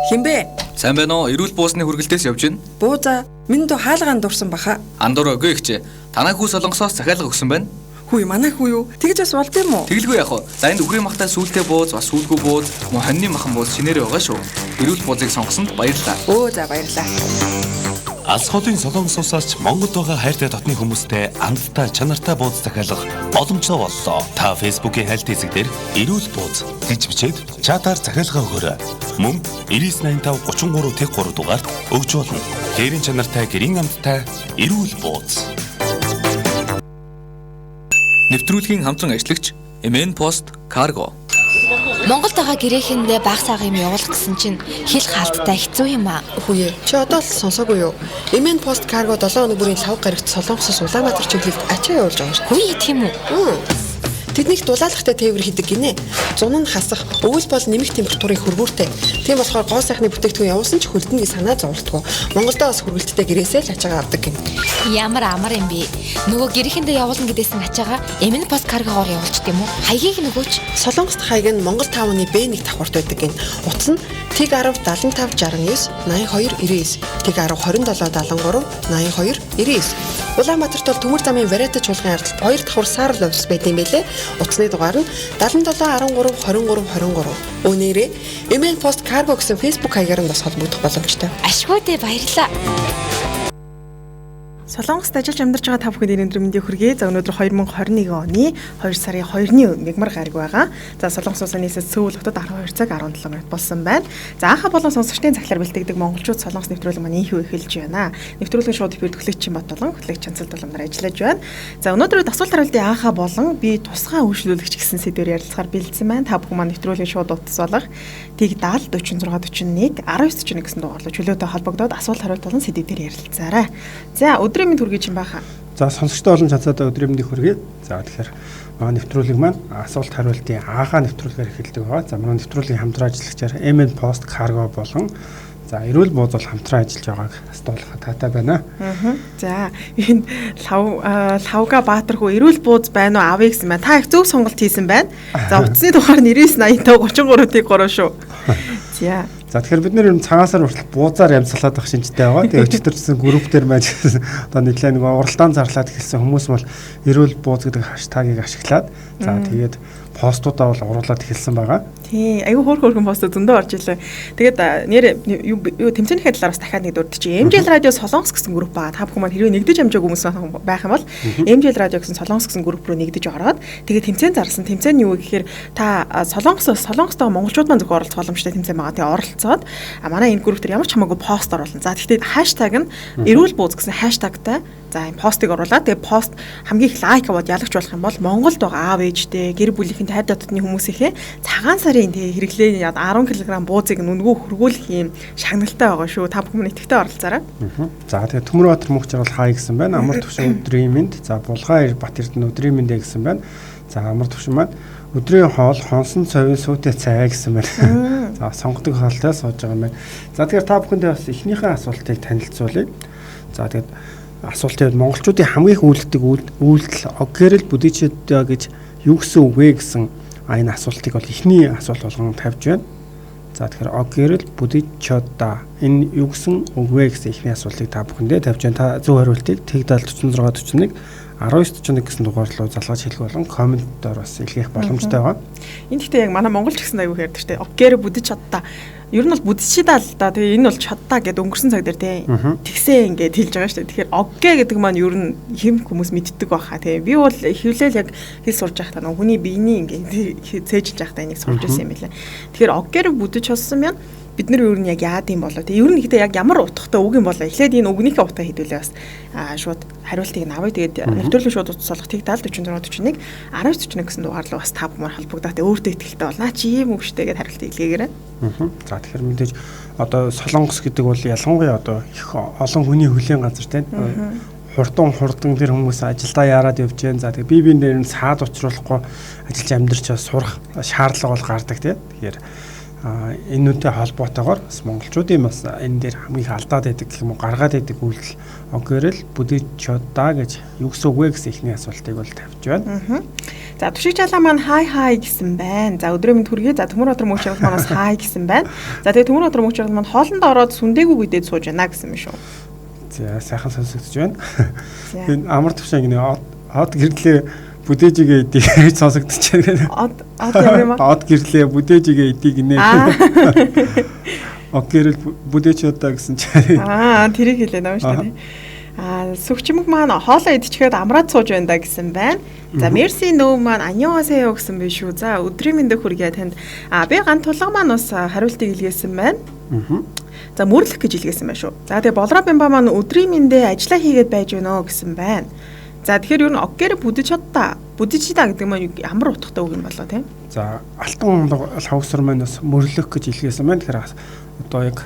Хинбэ? Сайн байна уу? Эрүүл буусны хүргэлтээс явж байна. Бууза, минь дөө хаалга андуурсан баха. Андуураагүй ихчээ. Танай хүү Солонгосоос захиалга өгсөн байна. Хүй манай хүү юу? Тэгж бас болд юм уу? Тэглгүй яах вэ? За энд үхрийн махтай сүултээ бууз, бас сүулгүй бууз, мөн хоньны махан бууз шинээр байгаа шүү. Эрүүл буузыг сонгосонд баярлалаа. За баярлалаа. Алс хотын Солонгосоос Монголд байгаа хайртай дотны хүмүүстэй амттай чанартай бууз захиалга боломжтой боллоо. Та Facebook-ийн хайлт хэсэг дээр эрүүл бууз гэж бичээд чатаар захиалга өгөөрэй. Мөн 9985 33 3 дугаард өгч болно. Гэрийн чанартай гэрийн амттай эрүүл бууз. Нэвтрүүлгийн хамтран ажиллагч MN Post Cargo. Монголд байгаа гэрээхэндээ баг сага юм явуулах гэсэн чинь хэл хаалттай хэцүү юм аа. Хүүе, чи одоо л сонсоогүй юу? MN Post Cargo 7 өнөө бүрийн лав гарагт Солонгосоос Улаанбаатар чиглэлд ачаа явуулж байгаа шүү. Хүй тийм үү? Тэднийх дулаалгатай тээвэр хийдэг гинэ. Зун нь хасах, өвөл бол нэмэх температурын хөрвүүртэй. Тийм болохоор гоо сайхны бүтээгдэхүүн явуулсан ч хөлдөнгийн санаа зовлтгоо. Монголдоо бас хөрвөлттэй гэрээсээ л ачаагаа авдаг гин. Ямар амар юм бэ? Нөгөө гэрээхэндээ явуулна гэдээсэн ачаагаа MN Post Cargo-оор явуулчих юм уу? Хаягийг нөгөөч. Солонгост хаяг нь Монгол 5-ны B1 давхарт байдаг гин. Утас нь Тэг 10 75 69 82 99, Тэг 10 27 73 82 99. Улаанбаатарт бол төмөр замын Варата чуулган ардалт 2 давхар саарл офис байт юм байлээ. Утасны дугаар нь 77 13 23 23. Өнөөрөө MN Post Cargo гэсэн Facebook хаягаар нь бас холбогдох боломжтой. Ашгүй дээ, баярлалаа. Солонгост ажиллаж амьдарч байгаа та бүхэнд өнөөдөр мэндийг хүргэе. За өнөөдөр 2021 оны 2 сарын 2-ны мигмар гараг байгаа. За Солонгос улсын нийслэл Сөүл хотод 12 цаг 17 минут болсон байна. За анхаа болон сонсогчдын цаглаар бэлтгэдэг монголчууд Солонгос нэвтрүүлэг маань ийхүү эхэлж байна. Нэвтрүүлгийн шууд хөтлөгч Бат болон хөтлөгч Чанцал Доломнор ажиллаж байна. За өнөөдөр асуулт хариултын анхаа болон би тусгай үйлчлүүлэгч гэсэн сэдвээр ярилцахаар бэлдсэн байна. Та бүхэн маань нэвтрүүлгийн шууд утас болох Тэг 70 46 41 1941 гэсэн дугаарлуу чөлөөтэй холбогдоод асуулт хариулт болон сэдвээр ярилцаарай. За өдрийн мэнд хүргэж юм баха. За сонсогчтой олон цацаадаа өдрийн мэндийг хүргэе. За тэгэхээр манай нэвтрүүлэг маань асуулт хариултын анхаа нэвтрүүлгээр эхэлдэг байгаа. За манай нэвтрүүлгийн хамтран ажиллагчаар MN Post Cargo болон за эрүүл бууз бол хамтран ажиллаж байгааг хастуулах таатай байна. За энэ лавга Баатар хүү эрүүл бууз байна уу авъя гэсэн байна. Та их зөв сонголт хийсэн байна. За утасны тухаар 9985 33-ыг 3 шүү. За тэгэхээр бид нэр цагаасаар хүртэл буузаар ямцлаад байх шинжтэй байгаа. Тэгээ өчтөрсөн групп дээр маань одоо нийлээ нэг уралдаан зарлаад эхэлсэн хүмүүс бол эрүүл бууз гэдэг хаштагийг ашиглаад за тэгээд постуудаа бол оруулаад эхэлсэн байгаа. Тий, аюу хөөрхөн постууд зөндөө орж илээ. Тэгээд нэр юу тэмцээний талаараас дахиад нэг дурд чи MJL радио Солонгос гэсэн групп байгаа. Та бүхэн маань хэрвээ нэгдэж амжаагүй хүмүүс байх юм бол MJL радио гэсэн Солонгос гэсэн групп руу нэгдэж ороод тэгээд тэмцээн зарласан. Тэмцээн нь юу гэхээр та Солонгостоо монголчууд маань зөвхөн оролцох боломжтой тэмцээн байгаа. Тэгээ оролцоод манай энэ групп дээр ямар ч хамаагүй пост оруулна. За тэгтээ хаштаг нь эрүүл бууз гэсэн хаштагтай за энэ постыг оруулаад тэгээ пост хамгийн их лайк аваад ялагч болох юм бол Монголд байгаа аав ээжтэй гэр бүлийнхэн хайр дотны хүмүүсийнхээ цагаан сарын тэгээ хэрэглээ 10 кг буузыг нүнгүү хөргүүлэх юм шагналтай байгаа шүү. Та бүхэн итгэвтэй оролцоорой. За тэгээ Төмөрбаатар мөнх жаргал хаа гэсэн байна. Амар төвшин өдрийн мэнд. За Булгай Бат Эрдэнэ өдрийн мэндэ гэсэн байна. За амар төвшин маань өдрийн хоол хонсон цовын сүйтэй цай гэсэн байна. За сонгодог хоолтой сууж байгаа юм байна. За тэгэхээр та бүхэндээ бас эхнийхээ асуултыг танилцуулъя. За тэгээд асуултыг монголчуудын хамгийн их үйлддэг үйлдэл оггэрэл бүдичэдэ гэж юу гэсэн үг вэ гэсэн энэ асуултыг бол эхний асуулт болгон тавьж байна. За тэгэхээр оггэрэл бүдичэдэ энэ юу гэсэн үг вэ гэсэн эхний асуултыг та бүхэндээ тавьж байна. Та зөв хариултыг Тэг 70 46 41 1941 гэсэн дугаар руу залгаж хэлэх болон комментоор бас илгээх боломжтой байгаа. Энэ гэхдээ яг манай монголч гэсэн аягүй хэрэг шүү дээ. Оггэрэл бүдичэдэ ер нь бол бүдчидаа л да. Тэгээ энэ бол чадтаа гэдэг өнгөрсөн цаг дээр тий. Тэгсээ ингээд хэлж байгаа шүү дээ. Тэгэхээр оггэ гэдэг маань ер нь хэм хүмүүс мэддэг байхаа тий. Би бол хэвлээл яг хэл сурж байхдаа нөгөө хүний биений ингээд цээжилж байхдаа энийг сурж байсан юм билээ. Тэгэхээр оггээр бүдэж болсон юм. Бид нар ер нь яг яад юм болоо. Тэгээ ер нь гэхдээ яг ямар утгатай үг юм болоо. Эхлээд энэ үгнийхээ утгаа хэдүүлээ бас шууд хариултыг нь авъя. Тэгээд нэвтрүүлгийн шууд утас болгох Тэг 70 46 41 1941 гэсэн дугаар руу бас та бүхэн холбогдоод өөртөө ихтэй болно. Чи ийм үг штэйгээд хариултыг илгээгээрэй. За тэгэхээр мэдээж одоо Солонгос гэдэг бол ялангуяа одоо их олон хүний хөлийн газар тийм хурдан тэр хүмүүс ажилдаа яарад явж гэн. За тэгээ бие биендээ саад учруулахгүй ажиллаж амьдарч сурах шаардлага бол гардаг тийм. Тэгэхээр энүүтэй холбоотойгоор бас монголчуудын бас энэ дээр хамгийн их алдаад байдаг гэх юм уу гаргаад байдаг үйлдэл огээрэл бүдээчодаа гэж юу гэсэн үг вэ гэсэн ихний асуултыг бол тавьж байна. За Түшиг Жалаа маань хай гэсэн байна. За өдрийн мэнд хүргэе. За Төмөр Батар мөнх чаргал манаас хай гэсэн байна. За тэгээ Төмөр Батар мөнх чаргал маань хоолнд ороод сүндээгүү гэдээд сууж байна гэсэн юм шүү. За сайхан сонсогдож байна. Энэ амар төвшин гинэ од гэрлээ бүдээжигээ идийг гэж сонсогдож байна. Од юм аа. Од гэрлээ бүдээжигээ идийг гинэ. Огээрэл бүдээчодаа гэсэн чинь. Тэрийг хэлээ нөө шүү дээ. Сүвчмэг маань хоолоо идчихээд амраад сууж байна да гэсэн байна. За мерси нөө маань аньяасаа гэсэн биш үү. За өдрийн мэндэ хүргэе танд. Би ган тулга маань бас хариултыг илгээсэн байна. За мөрлөх гэж илгээсэн байна шүү. За тэгээ болроо бямба маань өдрийн мэндэ ажиллаа хийгээд байж байна гэсэн байна. За тэгэхээр ер нь оггэр бүдичодаа гэдэг маань ямар утгатай үг юм болоо тийм. За алтан лавсар маань бас мөрлөх гэж илгээсэн байна. Тэгэхээр одоо яг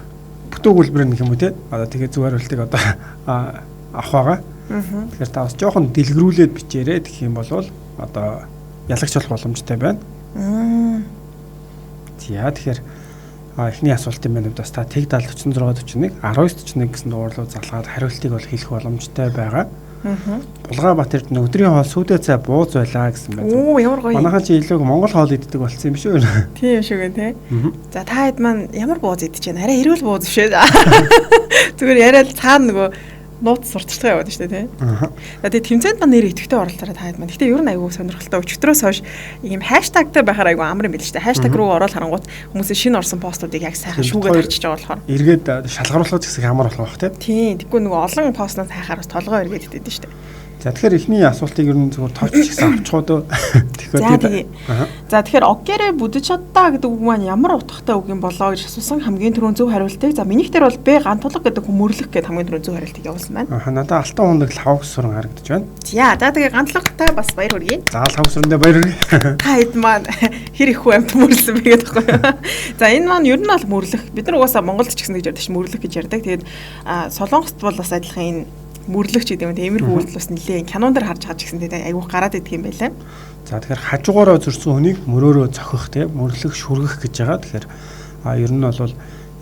бүтэн үйлбэр нэг юм уу те. Одоо тэгээ зөв хариултыг одоо авах байгаа. Тэгэхээр та бас жоохон дэлгэрүүлээд бичээрэй гэх юм бол одоо ялагч болох боломжтой байна. За тэгэхээр эхний асуултын маань бас та тэг 70 46 41 19 41 гэсэн дуурлуу залгаад хариултыг бол хэлэх боломжтой байгаа. Булгаа Батэрд өдрийн хоол сүйдээ цай бууз байлаа гэсэн байна. Оо ямар гоё. Манайхан чи илүү монгол хоол иддэг болсон юм биш үү? Тийм шүү гэн тий. За та хэд маань ямар бууз идэж байна? Арай эрүүл бууз биш ээ. Зүгээр яриад цаана нөгөө нууц сурталчилгаа яваад штэ тий. За тэгээ тэмцээнд маань нэр идэвхтэй оролцороо та хэд маань. Гэтэ ер нь айгүй сонирхолтой өчтөрөөс хойш ийм хаштагтай байхаар айгүй амар юм байл штэ. Хаштаг руу ороод харангуут хүмүүсийн шинэ орсон постуудыг яг сайхан шүүгээд харчиж байгаа болохоор. Эргээд шалгаруулах гэсэн ямар болох байх тий. Тийм. Тэгвэл нөгөө олон постнаас хайхаар бас толгой эргээд идэв штэ. За тэгэхээр эхний асуултыг ер нь зөвхөн тооцож гэсэн авчиход тэгэхээр за тэгэхээр оггэрэ бүдичодаа гэдэг үг маань ямар утгатай үг юм болоо гэж асуусан хамгийн түрүүн зөв хариултыг. За минийх дээр бол Б гантулга гэдэг хүмүүрлэх гэдэг хамгийн түрүүн зөв хариултыг явуулсан байна. Надад алтан хундаг лавг сүрэн харагдаж байна. За тэгээ гантулгатай бас баяр хүргэе. За лавг сүрэндээ баяр хүргэе. Та хэд маань хэр их хүн амт мөрлсөн бэ гэдэг байхгүй. За энэ маань ер нь бол мөрлөх. Бид нар угаасаа Монголд ч гэсэн гэж ярьдаг ш мөрлөх гэж ярьдаг. Тэгээд Солонгост бол бас адилхан энэ мөрлөгч гэдэг юм. Тиймэрхүү үйлдэл бас нэлээ кинон дээр харж гэсэн тэгээд айгуух гараад идэх юм байлаа. За тэгэхээр хажуугаараа зөрсөн хүнийг мөрөөрөө цохих тийм мөрлөх шүргэх гэж байгаа. Тэгэхээр ер нь бол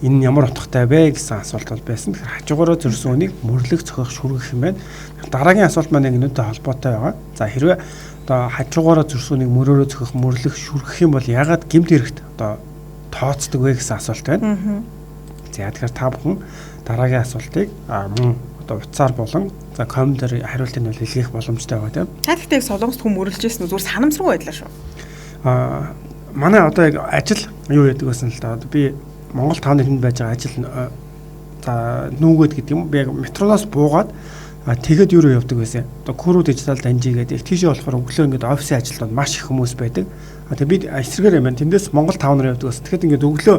энэ ямар утгатай вэ гэсэн асуулт бол байсан. Тэгэхээр хажуугаараа зөрсөн хүнийг мөрлөх цохих шүргэх юм байна. Дараагийн асуулт маань энэтэй холбоотой байгаа. За хэрвээ одоо хажуугаараа зөрсөн хүнийг мөрөөрөө цохих мөрлөх шүргэх юм бол ягаад гэмт хэрэгт одоо тооцдог вэ гэсэн асуулт байна. За тэгэхээр та бүхэн дараагийн асуултыг мөн одоо утсаар болон за комментээр хариултыг нь илгээх боломжтой байгаа тийм. Та гэхдээ солонгост хүн мөрлөжсэн нь зүгээр санамсруу байдлаа шүү. Манай одоо яг ажил юу яадаг гэсэн л да. Би Монгол 5 нэгэнд байж байгаа ажил за нүүгээд гэдэг юм. Би яг метроноос буугаад тэгэд юу явдаг байсан. Одоо Куру дижитал данжи гэдэг тийшээ болохоор өглөө ингээд офисын ажилтнууд маш их хүмүүс байдаг. Тэгээ би эсрэгээр юм байна. Тэндээс Монгол 5 нар явдаг байсан. Тэгэхэд ингээд өглөө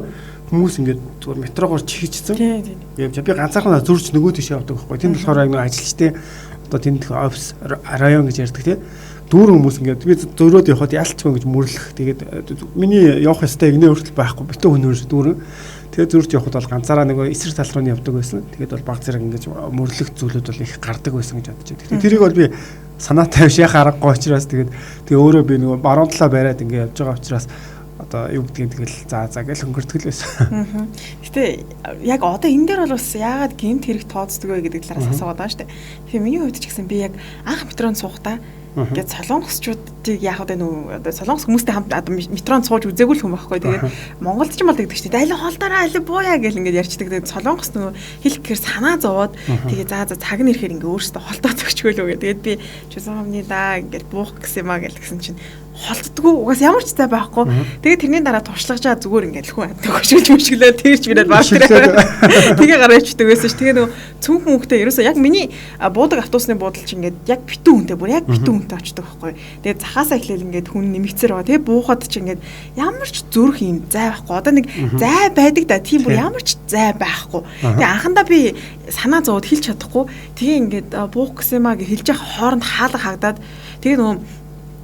хүмүүс ингээд зүгээр метрогоор чихчихсэн. Тийм. Явж би ганцаархнаа зурж нөгөө тийш явдаг байхгүй. Тэнд болохоор яг нэг ажилчтай одоо тэнд офис район гэж ярьдаг тийм. Дүүрэн хүмүүс ингээд би зөрөөд явхад ялцгүй гэж мөрлөх. Тэгээд миний явах ёстой игнэ хүртэл байхгүй. Битүү хөнөөр дүүрэн. Тэгээд зурж явхад бол ганцаараа нөгөө эсрэг тал руу явдаг байсан. Тэгээд бол баг зэрэг ингээд мөрлөх зүйлүүд бол их гардаг байсан гэж бодож байна. Тэрийг бол би санаатай биш яхаа аргагүй учраас тэгээд өөрөө би нөгөө баруун талаа бариад ингээд явж байгаа учраас одоо юу гэдгийг тэгэл за гэл хөнгөрдөг л байсан. Гэтэ яг одоо энэ дээр бол бас яагаад гэмт хэрэг тооцдог вэ гэдэг талаас асуугаад байгаа шүү дээ. Тэгэхээр миний хувьд ч гэсэн би яг анх метронд суухдаа ингээд солонгосчуудыг яах вэ нөө одоо солонгос хүмүүстэй хамт одоо метронд сууж үзээгүй л хүн байхгүй. Тэгээд Монголд ч юм бол тэгдэг шүү дээ. Аль хоолдороо аль бууя гэл ингээд ярьчдаг. Тэгээд солонгос нөгөө хэлэх гэхээр санаа зовоод тэгээд за цаг нь ирэхээр ингээд өөрөөсөө холдоо зөгчгөөлөө гэдэг. Тэгээд би чусамны да ингээд буух гэсэн юм а гэл гэсэн чинь холддгоо угаас ямар ч цай байхгүй. Тэгээд тэрний дараа туршлагажаа зүгээр ингээд хүн амт өгчөж мөшглөө тэрч бинээд баг тэрээ. Тэгээ гараа ичдэг байсан ш. Тэгээ нөгөө цүнх мөнхтэй ерөөсөө яг миний буудаг автобусны буудал чи ингээд яг битүү хүнтэй бүр яг битүү хүнтэй очдог байхгүй. Тэгээд цахаасаа эхлээл ингээд хүн нэмэгцээр байгаа. Тэгээ буухад чи ингээд ямар ч зүрх юм зай байхгүй. Одоо нэг зай байдаг да. Тийм бүр ямар ч зай байхгүй. Тэгээ анхандаа би санаа зовоод хэлж чадахгүй. Тэгээ ингээд буух гэсэн юм а гэж хэлж явах хооронд хаалга хагдаад тэгээ нөгөө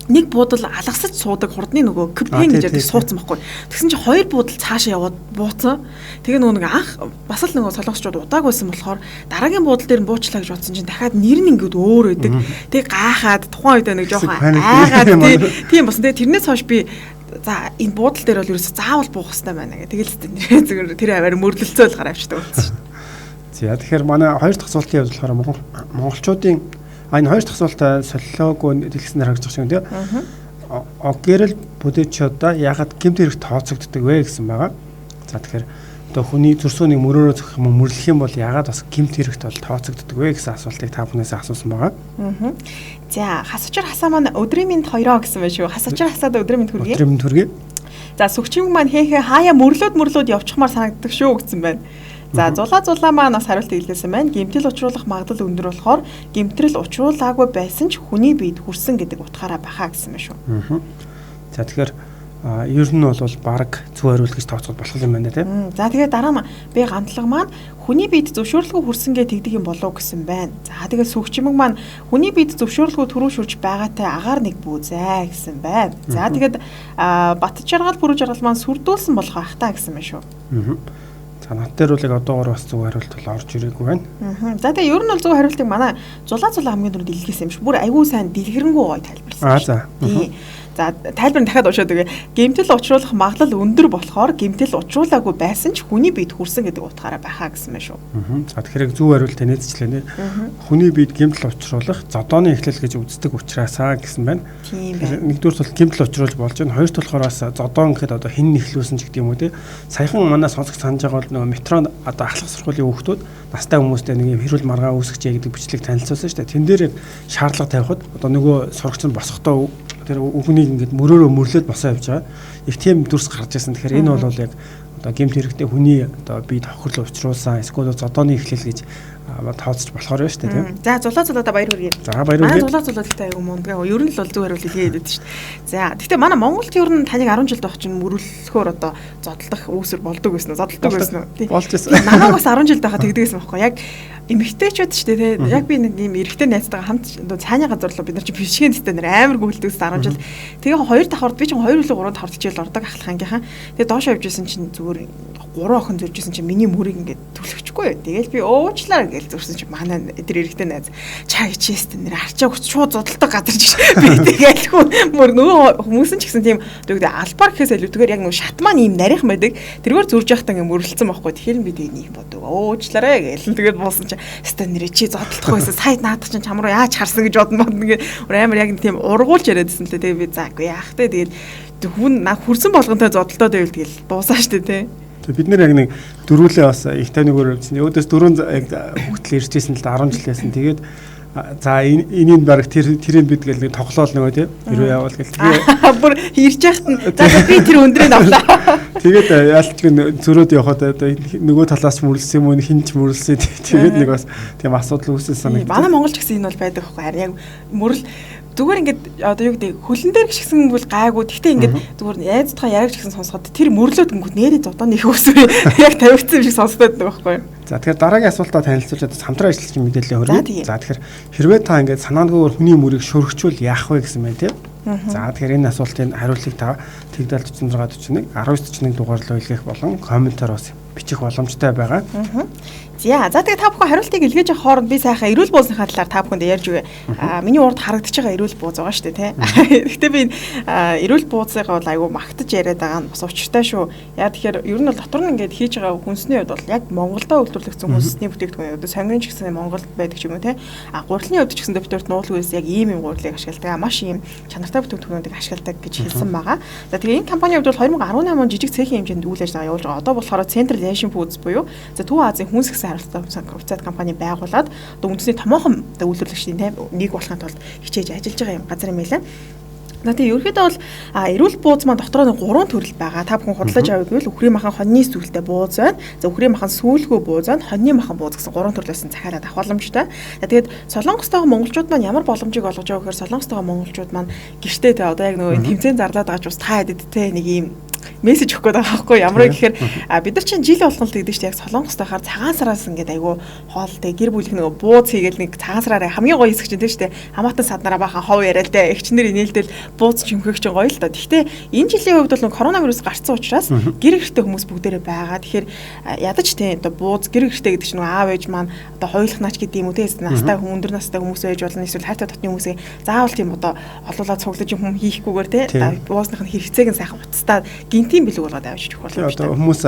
нэг буудал алгасаж суудаг хурдны нөгөө кэпэн гэж ярьдаг суудсан байхгүй. Тэгсэн чинь хоёр буудал цаашаа яваад бууцсан. Тэгээ нөгөө нэг анх бас л нөгөө солонгосчууд удааг байсан болохоор дараагийн буудал дээр нь буучлаа гэж бодсон чинь дахиад нэр нь ингээд өөр байдаг. Тэгээ гайхаад тухайн үед нэг жоохон айгаад тийм болсон. Тэгээ тэрнээс хойш би за энэ буудлын дээр бол ерөөсө заавал буух хэрэгтэй байна гэх. Тэгэл тест зүгээр тэр аваар мөрлөлцөө л гараа авчдаг болсон шүү. За тэгэхээр манай хоёр дахь асуултын хувьд болохоор монголчуудын энэ хоёр дахь асуултаа солилоогүй дэлгэснээр харагдаж байгаа юм тийм. Гэрэл бүдэчудаа ягаад гэмт хэрэг тооцогддог вэ гэсэн байгаа. За тэгэхээр одоо хүний зөрсөөнийг мөрөөрөө зөх юм мөрлөх юм бол ягаад бас гэмт хэрэгт бол тооцогддог вэ гэсэн асуултыг та бүхнээс асуусан байгаа. За хасчир хасаа маань өдрийн минь 2 гэсэн байна шүү. Хасчир хасаад өдрийн минь хүргэе. Өдрийн минь хүргэе. За сүгчийн маань хээхээ хаяа мөрлөөд явчихмаар санагддаг шүү гэсэн байна. За зулаа маань бас хариулт хэлсэн байна. Гэмтэл учруулах магадлал өндөр болохоор гэмтрэл учруулаагүй байсан ч хүний биед хүрсэн гэдэг утгаараа бахаа гэсэн байна шүү. За тэгэхээр ер нь бол баг зөв хариулт гэж тооцоод болох юм байна тийм. За тэгээд дараа би гандлага маань хүний биед зөвшөөрлгүй хүрсэнгээ тэгдэг юм болов гэсэн байна. За тэгээд сүгчмэг маань хүний биед зөвшөөрлгүй төрөө шүрж байгаатай агаар нэг бүүзээ гэсэн байна. За тэгээд бат жаргал бүрүү жаргал маань сүрдүүлсэн болох ах та гэсэн байна шүү. За над дээр үл одоогоор бас зөв хариулт бол орж ирээгүй байна. За тэгээ ер нь бол зөв хариултыг манай зулаа хамгийн түрүүнд дэлгэсэн юм шиг бүр айгүй сайн дэлгэрэнгүй гоё тайлбарласан. За тайлбар нь дахиад уушаад өгье. Гэмтэл учруулах магадлал өндөр болохоор гэмтэл учруулаагүй байсан ч хүний биед хүрсэн гэдэг утгаараа байхаа гэсэн байна шүү. За тэгэхээр зөв хариултаа нээцчлээ нэ. Хүний биед гэмтэл учруулах зодооны эхлэл гэж үздэг учраас гэсэн байна. Нэгдүгээр бол гэмтэл учруулж болж байна. Хоёрт болохоор бас зодоон гэхэд одоо хэн нэхлүүлсэн ч гэдэг юм уу те. Саяхан манай сонсогч санаж байгаа бол нөгөө метро одоо ахлах сургуулийн хүүхдүүд настай хүмүүстэй нэг юм хэрүүл маргаа үүсгэж гэдэг бичлэг танилцуулсан шүү дээ. Тэн дээр шаардлага тавихад одоо нөгөө сурагч нь босохдоо тэр үгнийг ингээд мөрөөрөө мөрлөөд босоо явж байгаа. Их тийм дүрс гарч ирсэн. Тэгэхээр энэ бол яг одоо гэмт хэрэгтэй хүний одоо бие тохирлоо учруулсан эсвэл зодооны эхлэл гэж тооцож болохоор байна шүү дээ тийм. За зулаа баяр хүргэе. За баяр хүргэе. Зулаа гэхдээ аюу мундгаа. Ер нь л бол зөв хариулт хэлээд байдаг шүү дээ. За гэхдээ манай Монголд ер нь таныг 10 жил байх чинь мөрлөхөөр одоо зодтолдох үүсвэр болдог гэсэн үү? Зодтолдог байсан уу? Болж байсан. Намайг бас 10 жил байхад тэгдэгсэн байхгүй яг эмэгтэйчүүд шүү дээ тийм. Яг би нэг юм эрэгтэй найзтайгаа хамт цааны газар руу бид нар чи бишгийн дэстэ нэр амар гүйлдэгс 10 жил. Тэгээ хоёр давхард би чинь 2 үлээ 3 давхард хичээл ордог ахлах ангийнхаа. Тэгээ доош явж исэн чинь зүгээр 3 охин зурж исэн чинь миний мөрийг ингээд төлөвчгүй. Тэгээл би уучлаарай гэж зурсан чинь манай тэр эрэгтэй найз чаа хичээстэй нэр арчаа хүч шууд зодтолдог газар жиш. Би тэгээл мөр нөгөө хүмүүс ч гэсэн тийм одоо албаар гэхээс илүүтэйгээр яг нөгөө шат маань ийм нарийнхан байдаг. Тэргээр зурж явахдаа ингээд мөрлөлцөн байхгүй. Тэгэхээр би тэг нэг бодог уучлаарай гээл. Тэгээд буусан чинь өстой нэрээ чи зодтолдох байсан. Сайд наадах чинь чам руу яаж харсан гэж бодно ингээд амар яг тийм ургуулж яриадсэн л тэгээ би заагүй яах те тэгээд хүн хүрсэн болгонтой зодтолтоод байвал тэгэл дуусаа штэ те. Бид нэр яг нэг дөрүүлээ бас их таньгаар явуулсан. Өөдөөс дөрөв яг хүүхдэл иржсэн л 10 жил байсан. Тэгээд за энийг баг тэрийг бид гэл тоглоол нөгөө тийм хэрвээ явал гэл тэгээ бүр ирж яхад нь за би тэр өндрийг авлаа. Тэгээд яалтч зөрөөд явхад одоо нөгөө талаас мөрлсөн юм уу хинч мөрлсөн тэгээд нэг бас тийм асуудал үүссэн санагдав. Манай монголч гэсэн энэ бол байдаг байхгүй харин яг мөрл зүгээр ингээд одоо юу гэдэг хөлн дээр гიშгсэн бол гайгүй. Гэхдээ ингээд зүгээр айцтайгаа ярагч гэсэн сонсоход тэр мөрлөөд ингээд нэрээ зодооны их өсвөр яг тавигдсан шиг сонсдог байхгүй. За тэгэхээр дараагийн асуултаа танилцуулж хамтран ажиллаж мэдээлэл хүргэе. За тэгэхээр хэрвээ та ингээд санаандгүйгээр хүний мөрийг шөргөчвөл яах вэ гэсэн байна тийм. За тэгэхээр энэ асуултын хариултыг та Тэгдэл 4641 1941 дугаарлуу илгээх болон комментаар бас бичих боломжтой байгаа. За тэгээ та бүхэн хариултыг илгээж явах хооронд би сайхан эрүүл буузынхаа талаар та бүхэнд ярьж өгье. Миний урд харагдаж байгаа эрүүл бууз байгаа шүү дээ, тий. Гэхдээ би эрүүл буузыгаа бол айгүй магтаж яриад байгаа нь бас учиртай шүү. Яа тэгэхээр ер нь бол дотор нь ингээд хийж байгаа хүнсний хувьд бол яг Монголдо үйлдвэрлэгдсэн хүнсний бүтээгдэхүүн одоо сонгон ч гэсэн Монголд байдаг ч юм уу, тий. Гурилны хувьд ч гэсэн дэвтэрт нуулгүйс яг ийм гурилыг ашигладаг. Маш ийм чанартай бүтээгдэхүүнүүдийг ашигладаг гэж хэлсэн байгаа. За тэгээ энэ компанийн хувьд бол 2018 он жижиг цэхийн хэмжээнд үйл ажиллагаа явуулж байгаа. Одоо болохоор Central Asian Foods буюу за Төв Азийн хүнс гэсэн харилцаа компани байгуулад одоо үндэсний томоохон үйлдвэрлэгчдийн нэг болохын тулд хичээж ажиллаж байгаа юм газар юм байлаа. Тэгээ ерөөхдөө бол эрүүл бууз маань дотроо 3 төрөл байгаа. Та бүхэн худалдаж авах гэвэл үхрийн махан хоньны сүүлтэй бууз байна. За үхрийн махан сүүлгүй бууз байна. Хоньны махан бууз гэсэн 3 төрлөөс нь захиалаад авах боломжтой. Тэгээд Солонгостойгоо монголчууд маань ямар боломжийг олгож байгаа гэхээр Солонгостойгоо монголчууд маань гэртээ те одоо яг нөгөө тэмцээн зарлаад байгаа ч бас та хэд те нэг ийм мессеж өгөх гээд байгаа байхгүй ямар гэхээр бид нар чинь жил болгон л гэдэг чинь яг Солонгост байхаар цагаан сараас ингээд айгүй хоолтой гэр бүлх нэг бууз хийгээл нэг цагаан сараараа хамгийн гоё хэсэг чинь тийм шүү дээ. Хамаатан саднараа бахан хов яриа л дээ. Эгчнэр инээлдэл бууз чимхэх чинь гоё л доо. Гэхдээ энэ жилийн хувьд бол коронавирус гарсан учраас гэр гэртэй хүмүүс бүгдээрээ байгаа. Тэгэхээр ядаж тийм одоо бууз гэр гэртэй гэдэг чинь аав ээж маань одоо хойлохнаач гэдэг юм уу тийм настай өндөр настай хүмүүс байж болно. Эсвэл хайртай дотны хүмүүсээ заавал тийм одоо олуулаад цуглаж юм хийхгүйгээр тийм буусных нь хэрэгцээг нь сайхан уцтаад гинтийн бэлэг болгоод авчиж өгөх болно. Одоо хүмүүс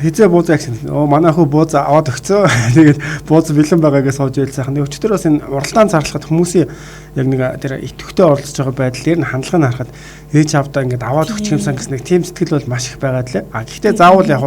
хизээ буузаа гэсэн. Манай хүү бууз аваад өгцөө. Тэгээд бууз бэлэн байгаагаас хож ийл сайхан. Өчтөр бас энэ уралдаан зарлахад хүмүүсийн яг нэг тэр итгэвтэй оролцож байгаа байдал дээр нь хандлага нь харахад ээж авдаа ингээд аваад өгчих юмсан гэсэн нэг тийм сэтгэл бол маш их байгаа лээ. Гэхдээ заавал яг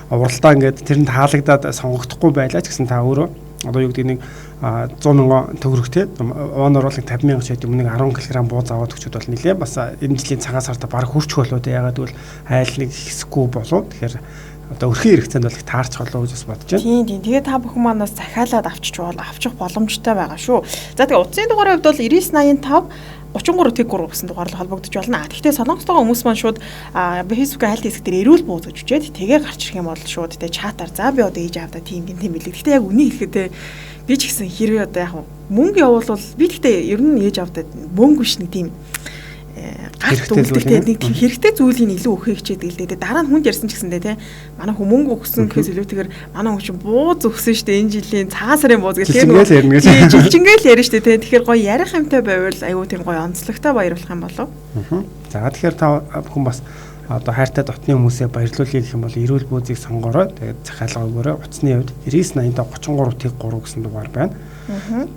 уралдаа ингээд тэрэнд хаалагдаад сонгогдохгүй байлаа ч гэсэн та өөрөө одоо юу гэдэг нэг 100,000 төгрөг те оноор бол 50,000 ч гэдэг юм нэг 10 кг бууз аваад өгчөд бол нилээ бас энэ жилийн цагаан сарда баг хурч болоо те ягаад гэвэл айлныг хэсэхгүй болоо тэгэхээр одоо өрхийн хэрэгцээнд бол их таарч болоо гэж бас бодож байна. Тийм. Тэгээ та бүхэн манаас захиалаад авчих боломжтой байгаа шүү. За тэгээ утасны дугаарын хувьд бол 9985 33 тэг 3 гэсэн дугаарлал холбогдож болно. Гэхдээ Солонгостойгоо хүмүүс маань шууд Facebook-ийн хайлт хэсэг дээр эрүүл бууз гэж үчээд тэгээ гарч ирэх юм бол шууд тэ чатаар за би одоо ээж авда тийм билэг. Гэхдээ яг үнийг хэлэхдээ би ч гэсэн хэрвээ одоо яг мөнгө явуулвал би гэхдээ ер нь ээж авда мөнгө биш нэг тийм гарт үлдэлтэй нэг тийм хэрэгтэй зүйлийг илүү өгөхийг хичээдэг л дээ. Дараа нь хүнд ярьсан ч гэсэндээ те манай хүн мөнгө өгсөн гэхээс илүүтэйгээр манай хүн чинь бууз өгсөн шүү дээ энэ жилийн цагаан сарын бууз гэх тийм жилчингээл ярина шүү дээ те. Тэгэхээр гоё ярих юмтай байвал аюу тийм гоё онцлогтой баярлах юм болов. За тэгэхээр та хүн бас одоо хайртай дотны хүмүүсээ баярлуулъя гэх юм бол эрүүл бүүзийг сонгороо. Тэгээд захиалга өгөөрэй. Утасны хувьд 9985 33 гэсэн дугаар байна.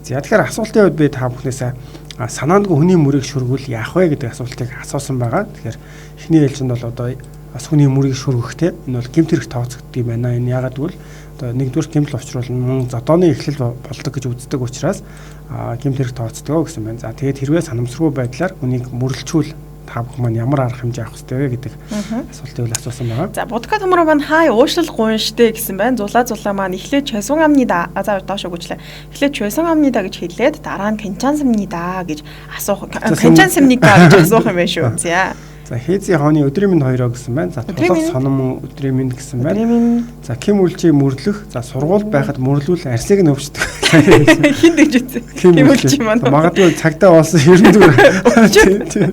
За тэгэхээр асуултын хувьд би та бүхнээсээ санаандгүй хүний мөрийг шүргүүл яах вэ гэдэг асуултыг асуусан байгаа. Тэгэхээр эхний ээлжинд бол одоо бас хүний мөрийг шүргэхтэй энэ бол гэмт хэрэг тооцогддог юм байна. Энэ ягаад гэвэл одоо нэгдүгээр гэмтэл учруулна мөн зодооны эхлэл болдог гэж үздэг учраас гэмт хэрэг тооцдог гэсэн байна. За тэгээд хэрвээ санамсаргүй байдлаар хүнийг мөрлөчүүл та бүх маань ямар арга хэмжээ авах хэрэгтэй вэ гэдэг асуултыг асуусан байгаа. За будка төмөр маань хай уушлал гуйштэй гэсэн байна. Зулаа маань эхлээд чойсон амны да доошоо гүчлээ. Эхлээд чойсон амны да гэж хэлээд дараа нь канчан сэмний да гэж асуух. Канчан сэмний да гэж асуух юм байна шүү. За Хээзийн хооны өдрийн минь 2 гэсэн байна. За тулах соном өдрийн минь гэсэн байна. За Ким үлжи мөрлөх. За сургууль байхад мөрлүүл арсыг нь өвчдөг. Хин дэж үзье. Ким үлжи маань. Магадгүй цагтаа болсон 94.